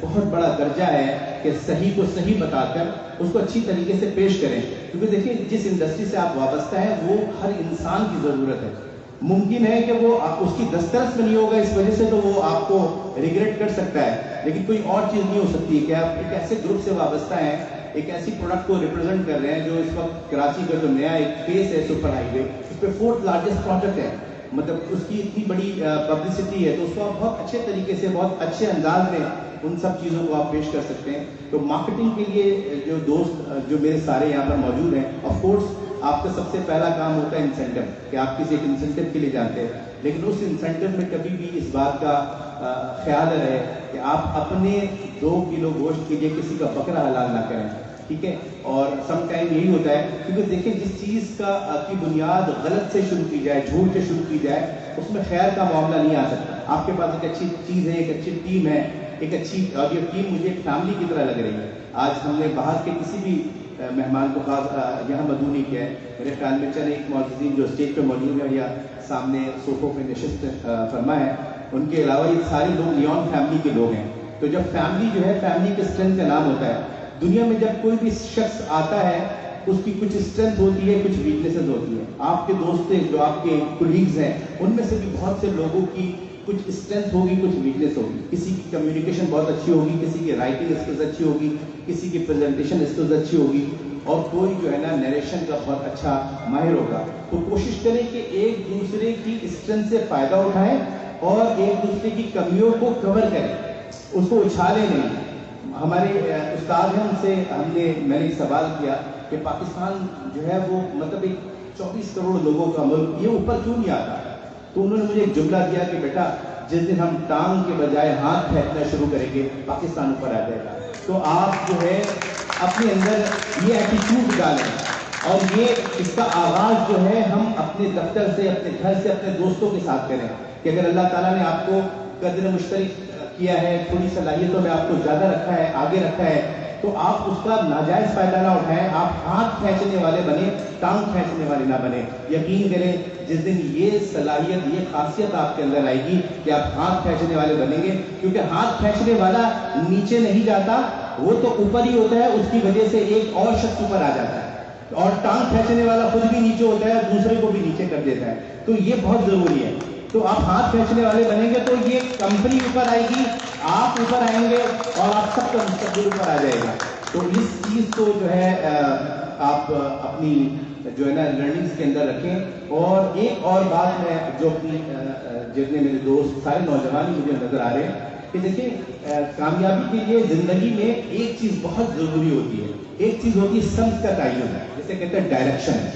بہت بڑا درجہ ہے کہ صحیح کو صحیح بتا کر اس کو اچھی طریقے سے پیش کریں. کیونکہ دیکھیں جس انڈسٹری سے آپ وابستہ ہیں وہ ہر انسان کی ضرورت ہے. ممکن ہے کہ وہ اس کی دسترس میں نہیں ہوگا, اس وجہ سے تو وہ آپ کو ریگریٹ کر سکتا ہے, لیکن کوئی اور چیز نہیں ہو سکتی کہ آپ ایک ایسے گروپ سے وابستہ ہیں, ایک ایسی پروڈکٹ کو ریپرزینٹ کر رہے ہیں جو اس وقت کراچی کا جو نیا ایک فیس ہے سپر ہائی وے, اس پہ 4th لارجسٹ پروجیکٹ ہے, مطلب اس کی اتنی بڑی پبلسٹی ہے, تو اس کو آپ بہت اچھے طریقے سے, بہت اچھے انداز میں ان سب چیزوں کو آپ پیش کر سکتے ہیں. تو مارکیٹنگ کے لیے جو دوست جو میرے سارے یہاں پر موجود ہیں, آف کورس آپ کا سب سے پہلا کام ہوتا ہے انسینٹو, کہ آپ کسی ایک انسینٹو کے لیے جاتے ہیں, لیکن اس انسینٹو میں کبھی بھی اس بات کا خیال رہے کہ آپ اپنے 2 کلو گوشت کے لیے کسی کا بکرا حلال نہ کریں. ٹھیک ہے. اور سم ٹائم یہی ہوتا ہے کیونکہ دیکھیں جس چیز کی بنیاد غلط سے شروع کی جائے, جھوٹ سے شروع کی جائے, اس میں خیر کا معاملہ نہیں آ سکتا. آپ کے پاس ایک اچھی چیز ہے, ایک اچھی ٹیم ہے, ایک اچھی, اور یہ ٹیم مجھے ایک فیملی کی طرح لگ رہی ہے. آج ہم نے باہر کے کسی بھی مہمان کو خاص یہاں مدعو نہیں کیا ہے. میرے خیال میں چند ایک معززین جو اسٹیج پہ موجود ہیں یا سامنے صوفوں پہ نشست فرما ہے, ان کے علاوہ یہ سارے لوگ لیون فیملی کے لوگ ہیں. تو جب فیملی جو ہے, فیملی کے اسٹرینتھ کا نام ہوتا ہے. دنیا میں جب کوئی بھی شخص آتا ہے اس کی کچھ اسٹرینتھ ہوتی ہے, کچھ ویکنیسز ہوتی ہے. آپ کے دوست جو آپ کے کولیگز ہیں ان میں سے بھی بہت سے لوگوں کی کچھ اسٹرینتھ ہوگی, کچھ ویکنیس ہوگی. کسی کی کمیونیکیشن بہت اچھی ہوگی, کسی کی رائٹنگ اسکلز اچھی ہوگی, کسی کی پریزنٹیشن اسکلز اچھی ہوگی, اور کوئی جو ہے نا نیریشن کا بہت اچھا ماہر ہوگا. تو کوشش کریں کہ ایک دوسرے کی اسٹرینتھ سے فائدہ اٹھائیں اور ایک دوسرے کی کمیوں کو کور کریں, اس کو اچھالیں نہیں. ہمارے استاد ہیں, ان سے میں نے سوال کیا کہ پاکستان جو ہے وہ مطلب ایک 24 کروڑ لوگوں کا ملک, یہ اوپر کیوں نہیں آتا؟ تو انہوں نے مجھے ایک جملہ دیا کہ بیٹا جس دن ہم ٹانگ کے بجائے ہاتھ پھینکنا شروع کریں گے پاکستان اوپر آ جائے گا. تو آپ جو ہے اپنے اندر یہ ایٹیٹیوڈ ڈالیں, اور یہ اس کا آغاز جو ہے ہم اپنے دفتر سے, اپنے گھر سے, اپنے دوستوں کے ساتھ کریں. کہ اگر اللہ تعالیٰ نے آپ کو قدر مشترک کیا ہے, تھوڑی صلاحیتوں میں آپ کو زیادہ رکھا ہے, آگے رکھا ہے, تو آپ اس کا ناجائز فائدہ نہ اٹھائیں. آپ ہاتھ کھینچنے والے بنیں, ٹانگ کھینچنے والے نہ بنیں. یقین کریں جس دن یہ صلاحیت, یہ خاصیت آپ کے اندر آئے گی کہ آپ ہاتھ کھینچنے والے بنیں گے, کیونکہ ہاتھ کھینچنے والا نیچے نہیں جاتا, وہ تو اوپر ہی ہوتا ہے, اس کی وجہ سے ایک اور شخص اوپر آ جاتا ہے. اور ٹانگ کھینچنے والا خود بھی نیچے ہوتا ہے, دوسرے کو بھی نیچے کر دیتا ہے. تو یہ بہت ضروری ہے. تو آپ ہاتھ کھینچنے والے بنیں گے تو یہ کمپنی اوپر آئے گی, آپ اوپر آئیں گے, اور آپ سب کا مستقبل اوپر آ جائے گا. تو اس چیز کو جو ہے آپ اپنی جو ہے نا لرننگز کے اندر رکھیں. اور ایک اور بات میں جو اپنی جتنے میرے دوست سارے نوجوان مجھے نظر آ رہے ہیں کہ دیکھیں کامیابی کے لیے زندگی میں ایک چیز بہت ضروری ہوتی ہے. ایک چیز ہوتی ہے سمت کا تعین, جسے کہتے ہیں ڈائریکشن.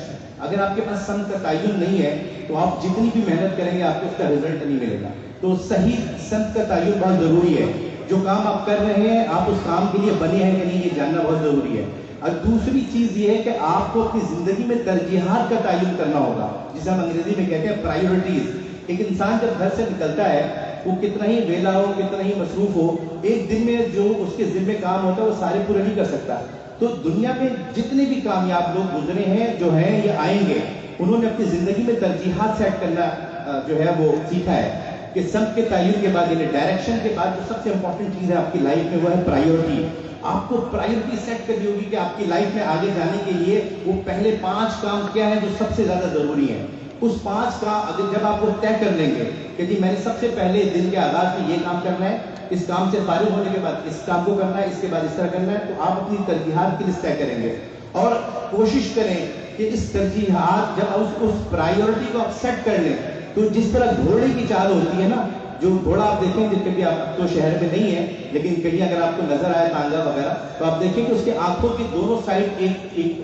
اگر آپ کے پاس سمت کا تعین نہیں ہے تو آپ جتنی بھی محنت کریں گے آپ کو اس کا رزلٹ نہیں ملے گا. تو صحیح سمت کا تعین بہت ضروری ہے. جو کام آپ کر رہے ہیں آپ اس کام کے لیے بنے ہیں کہ نہیں, یہ جاننا بہت ضروری ہے. اور دوسری چیز یہ ہے کہ آپ کو اپنی زندگی میں ترجیحات کا تعین کرنا ہوگا, جسے ہم انگریزی میں کہتے ہیں پرائیورٹیز. ایک انسان جب گھر سے نکلتا ہے, وہ کتنا ہی ویلا ہو, کتنا ہی مصروف ہو, ایک دن میں جو اس کے ذمہ کام ہوتا ہے وہ سارے پورے نہیں کر سکتا. تو دنیا میں جتنے بھی کامیاب لوگ گزرے ہیں, جو ہیں یا آئیں گے, انہوں نے اپنی زندگی میں ترجیحات سیٹ کرنا جو ہے وہ سیکھا ہے. کہ سب کے تعین کے بعد, یعنی ڈائریکشن کے بعد جو سب سے امپورٹنٹ چیز ہے آپ کی لائف میں وہ ہے پرائیورٹی. آپ کو پرائیورٹی سیٹ کرنی ہوگی کہ آپ کی لائف میں آگے جانے کے لیے وہ پہلے 5 کام کیا ہیں جو سب سے زیادہ ضروری ہیں. اس 5 کا اگر جب آپ وہ طے کر لیں گے کہ جی میں نے سب سے پہلے دن کے آغاز میں یہ کام کرنا ہے, اس کام سے فارغ ہونے کے بعد اس کام کو کرنا ہے, اس کے بعد اس طرح کرنا ہے, تو آپ اپنی ترجیحات کی لسٹ طے کریں گے. اور کوشش کریں کہ اس ترجیحات جب اس پرائیورٹی کو آپ سیٹ کر لیں تو جس طرح گھوڑے کی چال ہوتی ہے نا, جو گھوڑا آپ دیکھیں جس کبھی آپ تو شہر میں نہیں ہے لیکن کہیں اگر آپ کو نظر آئے تانگا وغیرہ, تو آپ دیکھیں کہ اس کے آنکھوں کی دونوں سائڈ ایک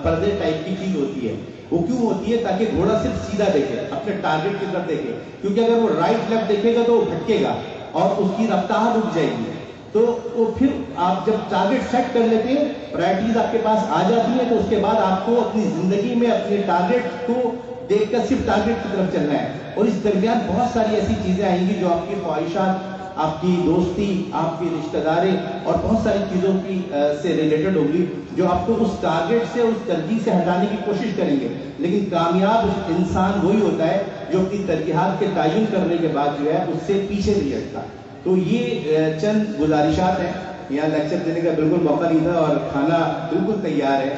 پردے ٹائپ کی چیز ہوتی ہے. وہ کیوں ہوتی ہے؟ تاکہ گھوڑا صرف سیدھا دیکھے, اپنے ٹارگیٹ کی طرف دیکھے. کیونکہ اگر وہ رائٹ لیفٹ دیکھے گا تو وہ بھٹکے گا اور اس کی رفتار رک جائے گی. تو پھر آپ جب ٹارگیٹ سیٹ کر لیتے ہیں, پرائرٹیز آپ کے پاس آ جاتی ہیں, تو اس کے بعد آپ کو اپنی زندگی میں اپنے ٹارگیٹ کو دیکھ کر صرف ٹارگیٹ کی طرف چلنا ہے. اور اس درمیان بہت ساری ایسی چیزیں آئیں گی جو آپ کی خواہشات, آپ کی دوستی, آپ کی رشتہ داری اور بہت ساری چیزوں کی سے ریلیٹڈ ہوگی جو آپ کو اس ٹارگیٹ سے, اس ترجیح سے ہٹانے کی کوشش کریں گے. لیکن کامیاب انسان وہی ہوتا ہے جو اپنی ترجیحات کے تعین کرنے کے بعد جو ہے اس سے پیچھے نہیں ہٹتا. تو یہ چند گزارشات ہیں. یہاں لیکچر دینے کا بالکل موقع نہیں تھا اور کھانا بالکل تیار ہے,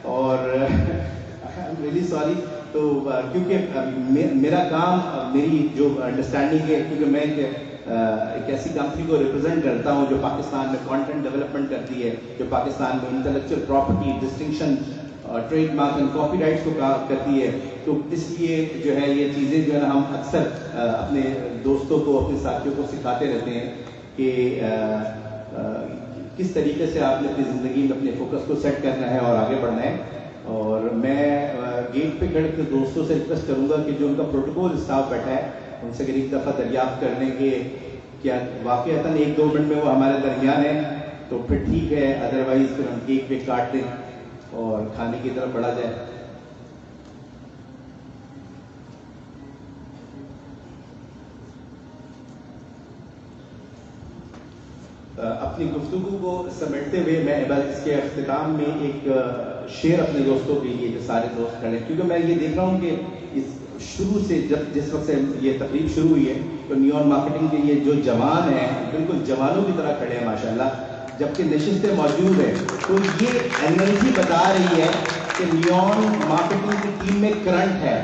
اور ریلی سوری. تو کیونکہ میرا کام, میری جو انڈرسٹینڈنگ ہے, کیونکہ میں ایک ایسی کمپنی کو ریپرزینٹ کرتا ہوں جو پاکستان میں کانٹینٹ ڈیولپمنٹ کرتی ہے, جو پاکستان میں intellectual property, distinction, trademark and copyrights کو کرتی ہے. تو اس لیے جو ہے یہ چیزیں جو ہے نا ہم اکثر اپنے دوستوں کو, اپنے ساتھیوں کو سکھاتے رہتے ہیں کہ کس طریقے سے آپ نے اپنی زندگی میں اپنے فوکس کو سیٹ کرنا ہے اور آگے بڑھنا ہے. اور میں گیٹ پہ کھڑے کے دوستوں سے ریکویسٹ کروں گا کہ جو ان کا پروٹوکول اسٹاف بیٹھا ہے ان سے ایک دفعہ دریافت کرنے کے کیا واقعتاً 1-2 منٹ میں وہ ہمارے درمیان ہے. तो फिर ठीक है, अदरवाइज फिर हम केक वेक काट दें और खाने की तरफ बढ़ा जाए। अपनी गुफ्तगू को समेटते हुए मैं इसके अख्तिताम में एक शेर अपने दोस्तों के लिए, जो सारे दोस्त खड़े, क्योंकि मैं ये देख रहा हूँ कि इस शुरू से जिस वक्त से ये तकरीब शुरू हुई है तो नियॉन मार्केटिंग के लिए जो जवान हैं बिल्कुल जवानों की तरह खड़े हैं माशाल्लाह, जबकि नशिस्तें मौजूद है। तो ये एनर्जी बता रही है कि नियॉन मार्केटिंग की टीम में करंट है।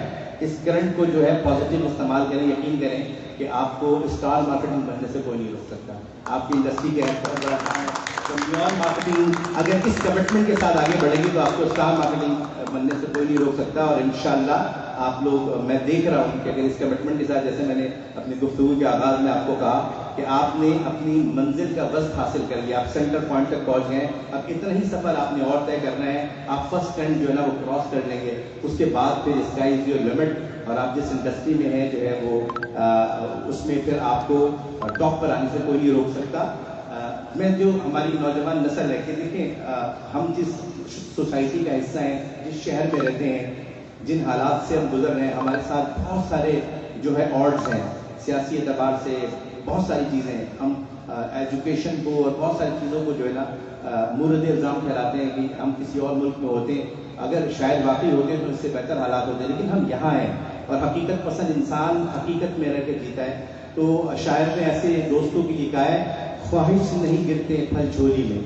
इस करंट को जो है पॉजिटिव इस्तेमाल करें, यकीन करें कि आपको स्टार मार्केटिंग बनने से कोई नहीं रोक सकता। आपकी इंडस्ट्री के बहुत बड़ा काम है, तो नियॉन मार्केटिंग अगर इस कमिटमेंट के साथ आगे बढ़ेगी तो आपको स्टार मार्केटिंग बनने से कोई नहीं रोक सकता। और इंशाल्लाह आप लोग, मैं देख रहा हूँ कि अगर इस कमिटमेंट के साथ, जैसे मैंने अपनी गुफ्तगू के आगाज में आपको कहा कि आपने अपनी मंजिल का वस्त हासिल कर लिया, आप सेंटर पॉइंट तक पहुंच गए, अब इतना ही सफर आपने और तय करना है। आप फर्स्ट ट्रेंड जो है ना वो क्रॉस कर लेंगे, उसके बाद फिर स्काई इज योर लिमिट। और आप जिस इंडस्ट्री में हैं जो है वो उसमें फिर आपको टॉप पर आने से कोई नहीं रोक सकता। मैं जो हमारी नौजवान नस्ल है कि देखें, हम जिस सोसाइटी का हिस्सा हैं, जिस शहर में रहते हैं, जिन हालात से हम गुजर रहे हैं, हमारे साथ बहुत सारे जो है ऑड्स हैं, सियासी एतबार से बहुत सारी चीज़ें, हम एजुकेशन को और बहुत सारी चीज़ों को जो है ना मुर्द इल्ज़ाम ठहराते हैं कि हम किसी और मुल्क में होते हैं, अगर शायद वाकई होते तो इससे बेहतर हालात होते, लेकिन हम यहाँ हैं और हकीकत पसंद इंसान हकीकत में रह के जीता है। तो शायर ने ऐसे दोस्तों के लिए कहा है, ख्वाहिश से नहीं गिरते फल झोली में,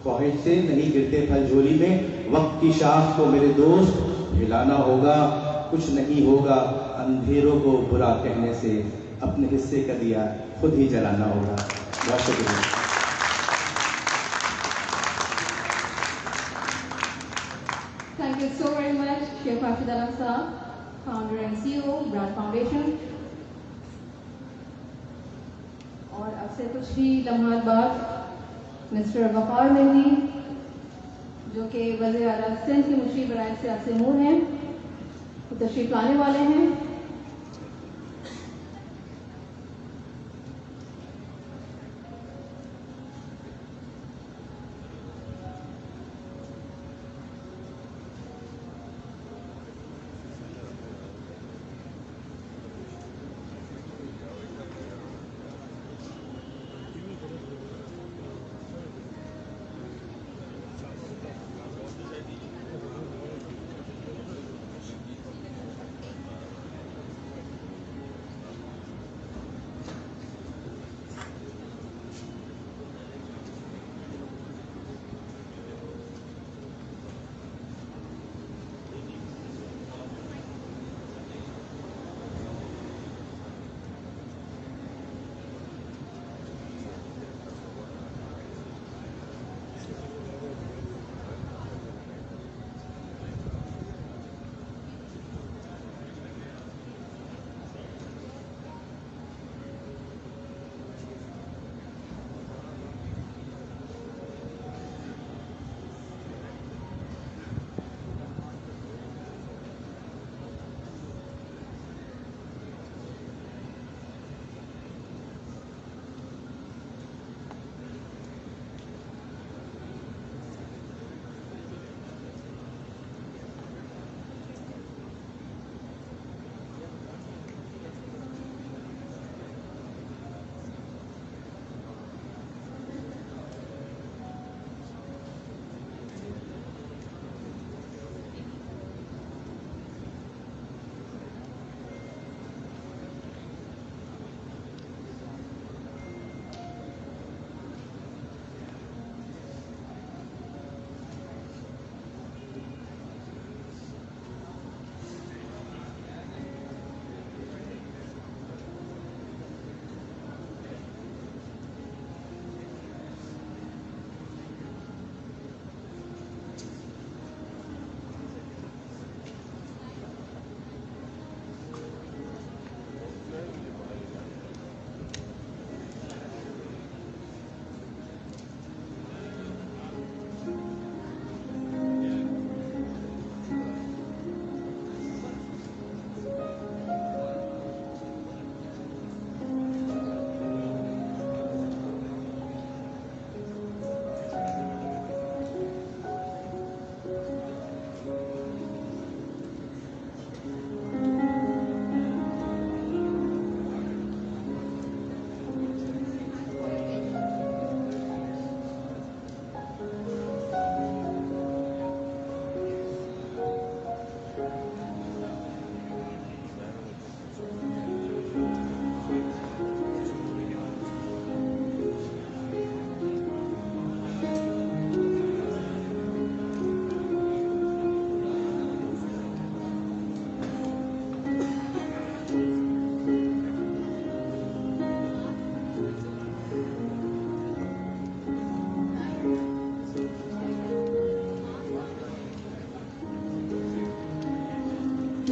ख्वाहिश से नहीं गिरते फल झोली में, वक्त की शाख को मेरे दोस्त हिलाना होगा, कुछ नहीं होगा अंधेरों को बुरा कहने से, अपने हिस्से का दिया खुद ही जलाना होगा। बहुत शुक्रिया। Thank you so very much, Sheikh Rashid Alam Saab, founder and CEO, Brand Foundation. और अब से कुछ ही लम्हात बाद मिस्टर वक़ार मेहदी, जो कि वज़ीर आला सिंध के मुशीर बराए सियासी अमूर हैं, वो तशरीफ लाने वाले हैं।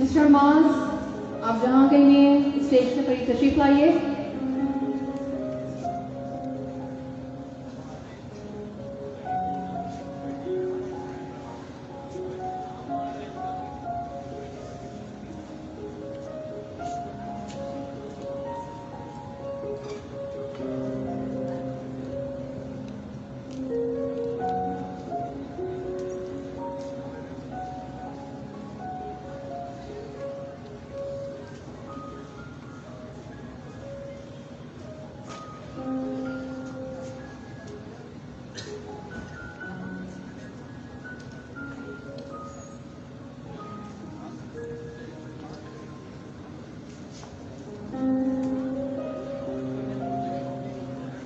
मिस्टर मास, आप जहां कहीं हैं स्टेज से करीब तशरीफ लाइए।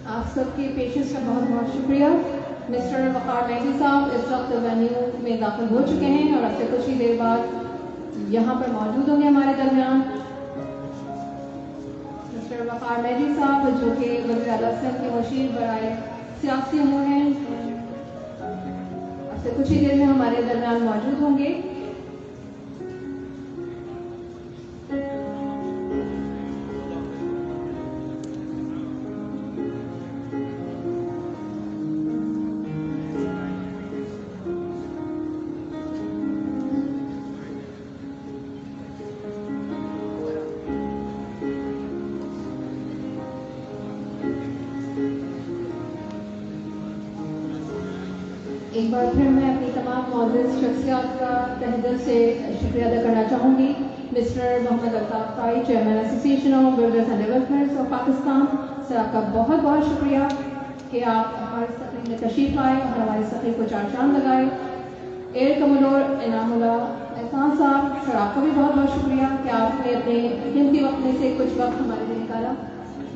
आप सबके पेशेंस का बहुत बहुत शुक्रिया। मिस्टर वक़ार मेहदी साहब इस वक्त वेन्यू में दाखिल हो चुके हैं और अब से कुछ ही देर बाद यहाँ पर मौजूद होंगे हमारे दरमियान। मिस्टर वक़ार मेहदी साहब जो कि वज़ीर आला सिंध के मुशीर बराए सियासी अमूर हैं, अब से कुछ ही देर में हमारे दरमियान मौजूद होंगे। एक बार फिर मैं अपनी तमाम मौजूद शख्सियात का तहे दिल से शुक्रिया अदा करना चाहूँगी। मिस्टर मोहम्मद अल्ताफ ताई, chairman association of builders and developers of Pakistan, sir आपका बहुत बहुत शुक्रिया कि आप हमारे तकरीब में तशरीफ़ आए और हमारी तकरीब को चार चांद लगाए। एयर कमोडोर इनामुल्लाह एहसान साहब, सर आपका भी बहुत बहुत शुक्रिया कि आपने अपने कीमती वक्त में से कुछ वक्त हमारे लिए निकाला।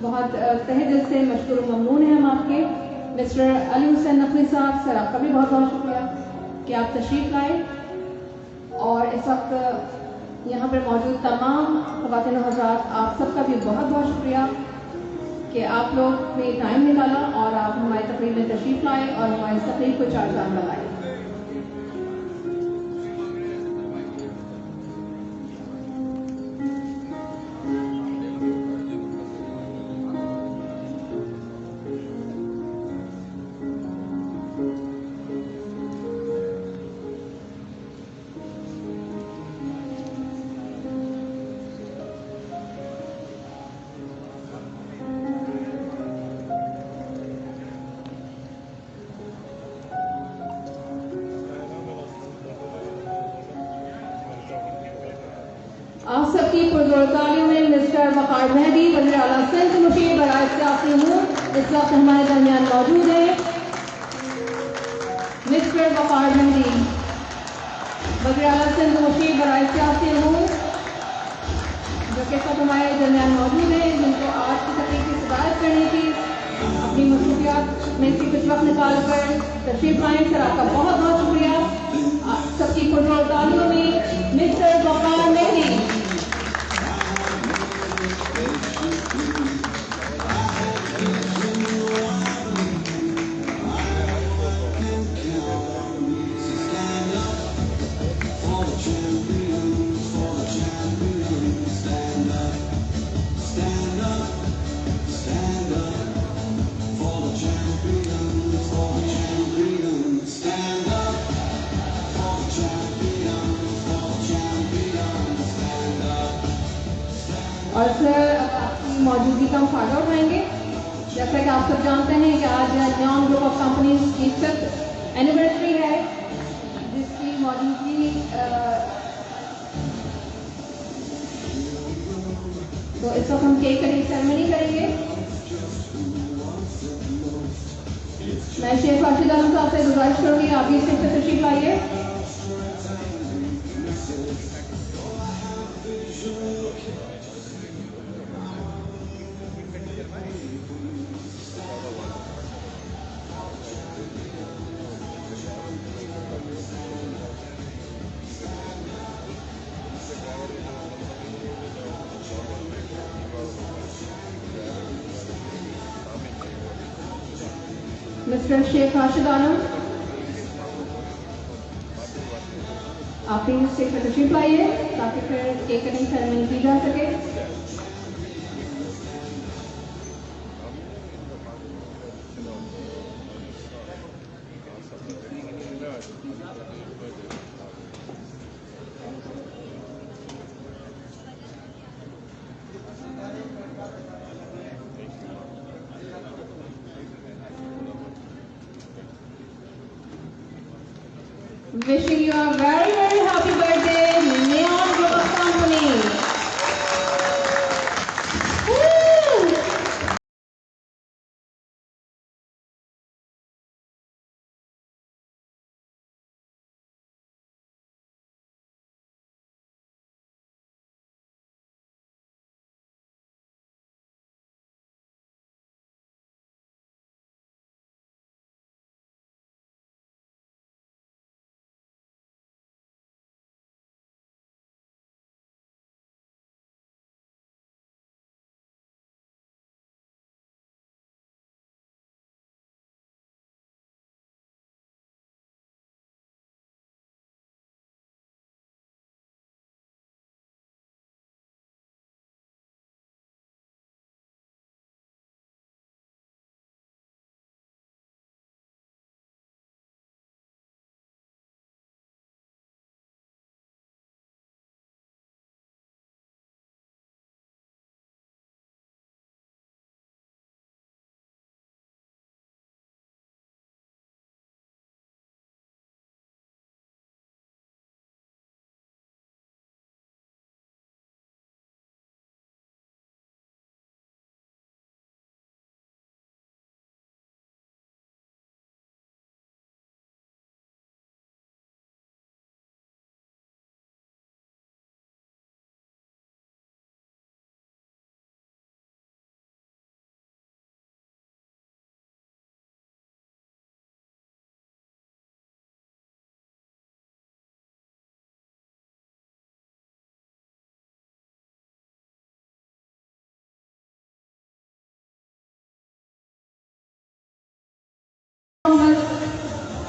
बहुत तहे दिल से मशकूर व ममनून हैं हम आपके। मिस्टर अली हुसैन नकवी साहब, सर आपका भी बहुत बहुत शुक्रिया कि आप तशरीफ़ लाए और इस वक्त यहाँ पर मौजूद तमाम ख़वातीन और हज़रात, आप सबका भी बहुत बहुत शुक्रिया कि आप लोग ने टाइम निकाला और आप हमारी तकरीब में तशरीफ़ लाए और हमारी तकरीब को चार चांद लगाए। आप सबकी पुरजोर तालियों में मिस्टर वक़ार मेहदी, वज़ीर आला सिंध मुशीर बराए सियासी अमूर, इस वक्त हमारे दरमियान मौजूद हैं। मिस्टर वक़ार मेहदी, वज़ीर आला सिंध मुशीर बराए सियासी अमूर, जो कि सब हमारे दरमियान मौजूद हैं, जिनको आज की तकरीब की सदारत करनी थी, अपनी मसरूफियात में से कुछ वक्त निकाल कर तशरीफ़ लाए। सर आपका बहुत बहुत शुक्रिया। आप सबकी पुरजोर तालियों में मिस्टर वक़ार मेहदी। और सर आपकी मौजूदगी का हम फ़ायदा उठाएंगे। जैसा कि आप सब जानते हैं कि आज न्याम ग्रुप ऑफ कंपनीज की 5th एनिवर्सरी है, जिसकी मौजूदगी तो इस वक्त हम केक कटिंग सेरेमनी करेंगे। मैं शेख राशिद आलम साहब से गुजारिश करूँगी आप भी स्टेज पर तशरीफ लाइए। मिस्टर शेख राशिद आलम, आप प्लीज स्टेज पर तशरीफ लाइए ताकि फिर केक कटिंग सेरेमनी की जा सके। Wishing you a very, very happy birthday, Neon Group of Company. Woo!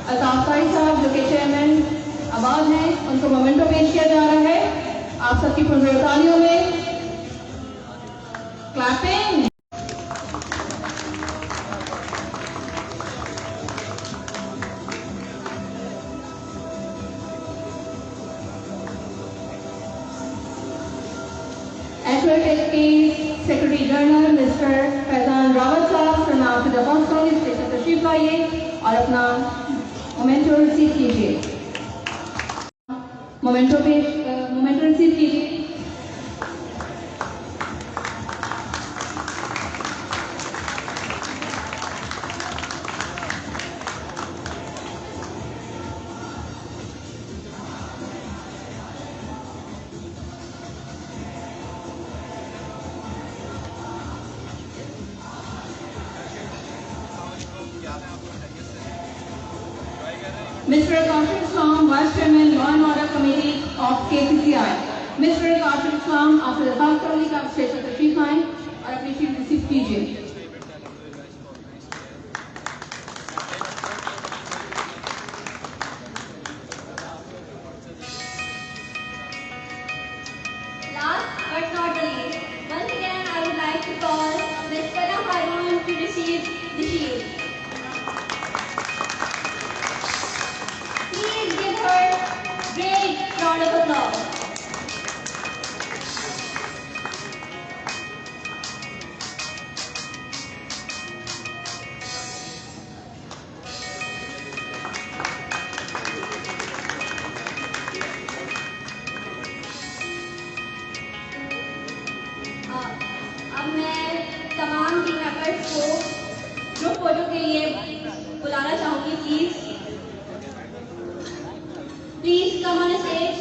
Altaf साहब जो कि चेयरमैन आबाद हैं, उनको मोमेंटो पेश किया जा रहा है। आप सबकी पुरजोर तालियों में क्लैपिंग। एथलेटिक्स की secretary general mister Faizan Rawat साहब सनात स्टेज पर तशरीफ लाइए और अपना मोमेंटो रिसीव कीजिए। मोमेंटो रिसीव कीजिए। Mr. Qasim Islam, Vice Chairman, Law and Order Committee of KCCI. Mr. Qasim Islam, after the Khalq Karli का स्टेज पर तशरीफ लाएं और अपनी शील्ड रिसीव कीजिए। Last but not the least, once again I would like to call Ms. Farah Harun to receive the shield. Please give her a great round of applause. अब मैं तमाम टीम मेंबर्स को group photo के लिए बुलाना चाहूंगी। Please come on stage.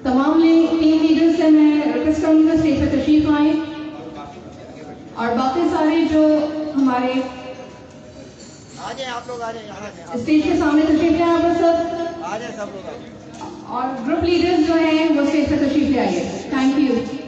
तमाम team leaders से मैं रिक्वेस्ट करूंगा स्टेज पर तशरीफ आए और बाकी सारे जो हमारे आप लोग आ जाए यहाँ स्टेज के सामने तशरीफ ले आए सब, आ जाए सब लोग और ग्रुप लीडर्स जो हैं वो स्टेज पर तशरीफ ले आइए। Thank you.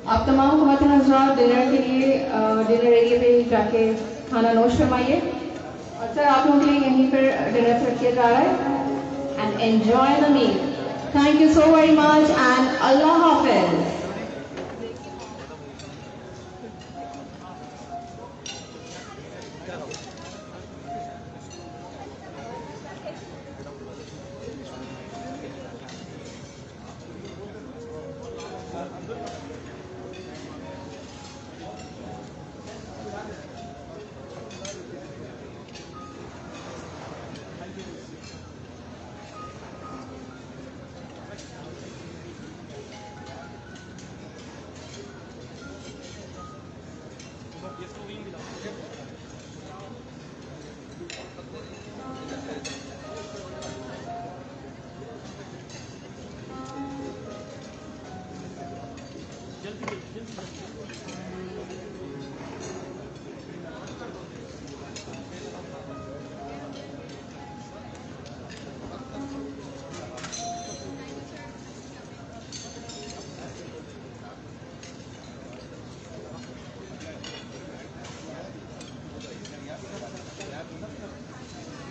आप तमाम ख़वातीन हज़रात डिनर के लिए डिनर एरिया पे जाके खाना नोश फरमाइए। और सर आप लोगों के लिए यहीं पर डिनर सर्व किया जा रहा है। And enjoy the meal. Thank you so very much and Allah हाफिज़। जल्दी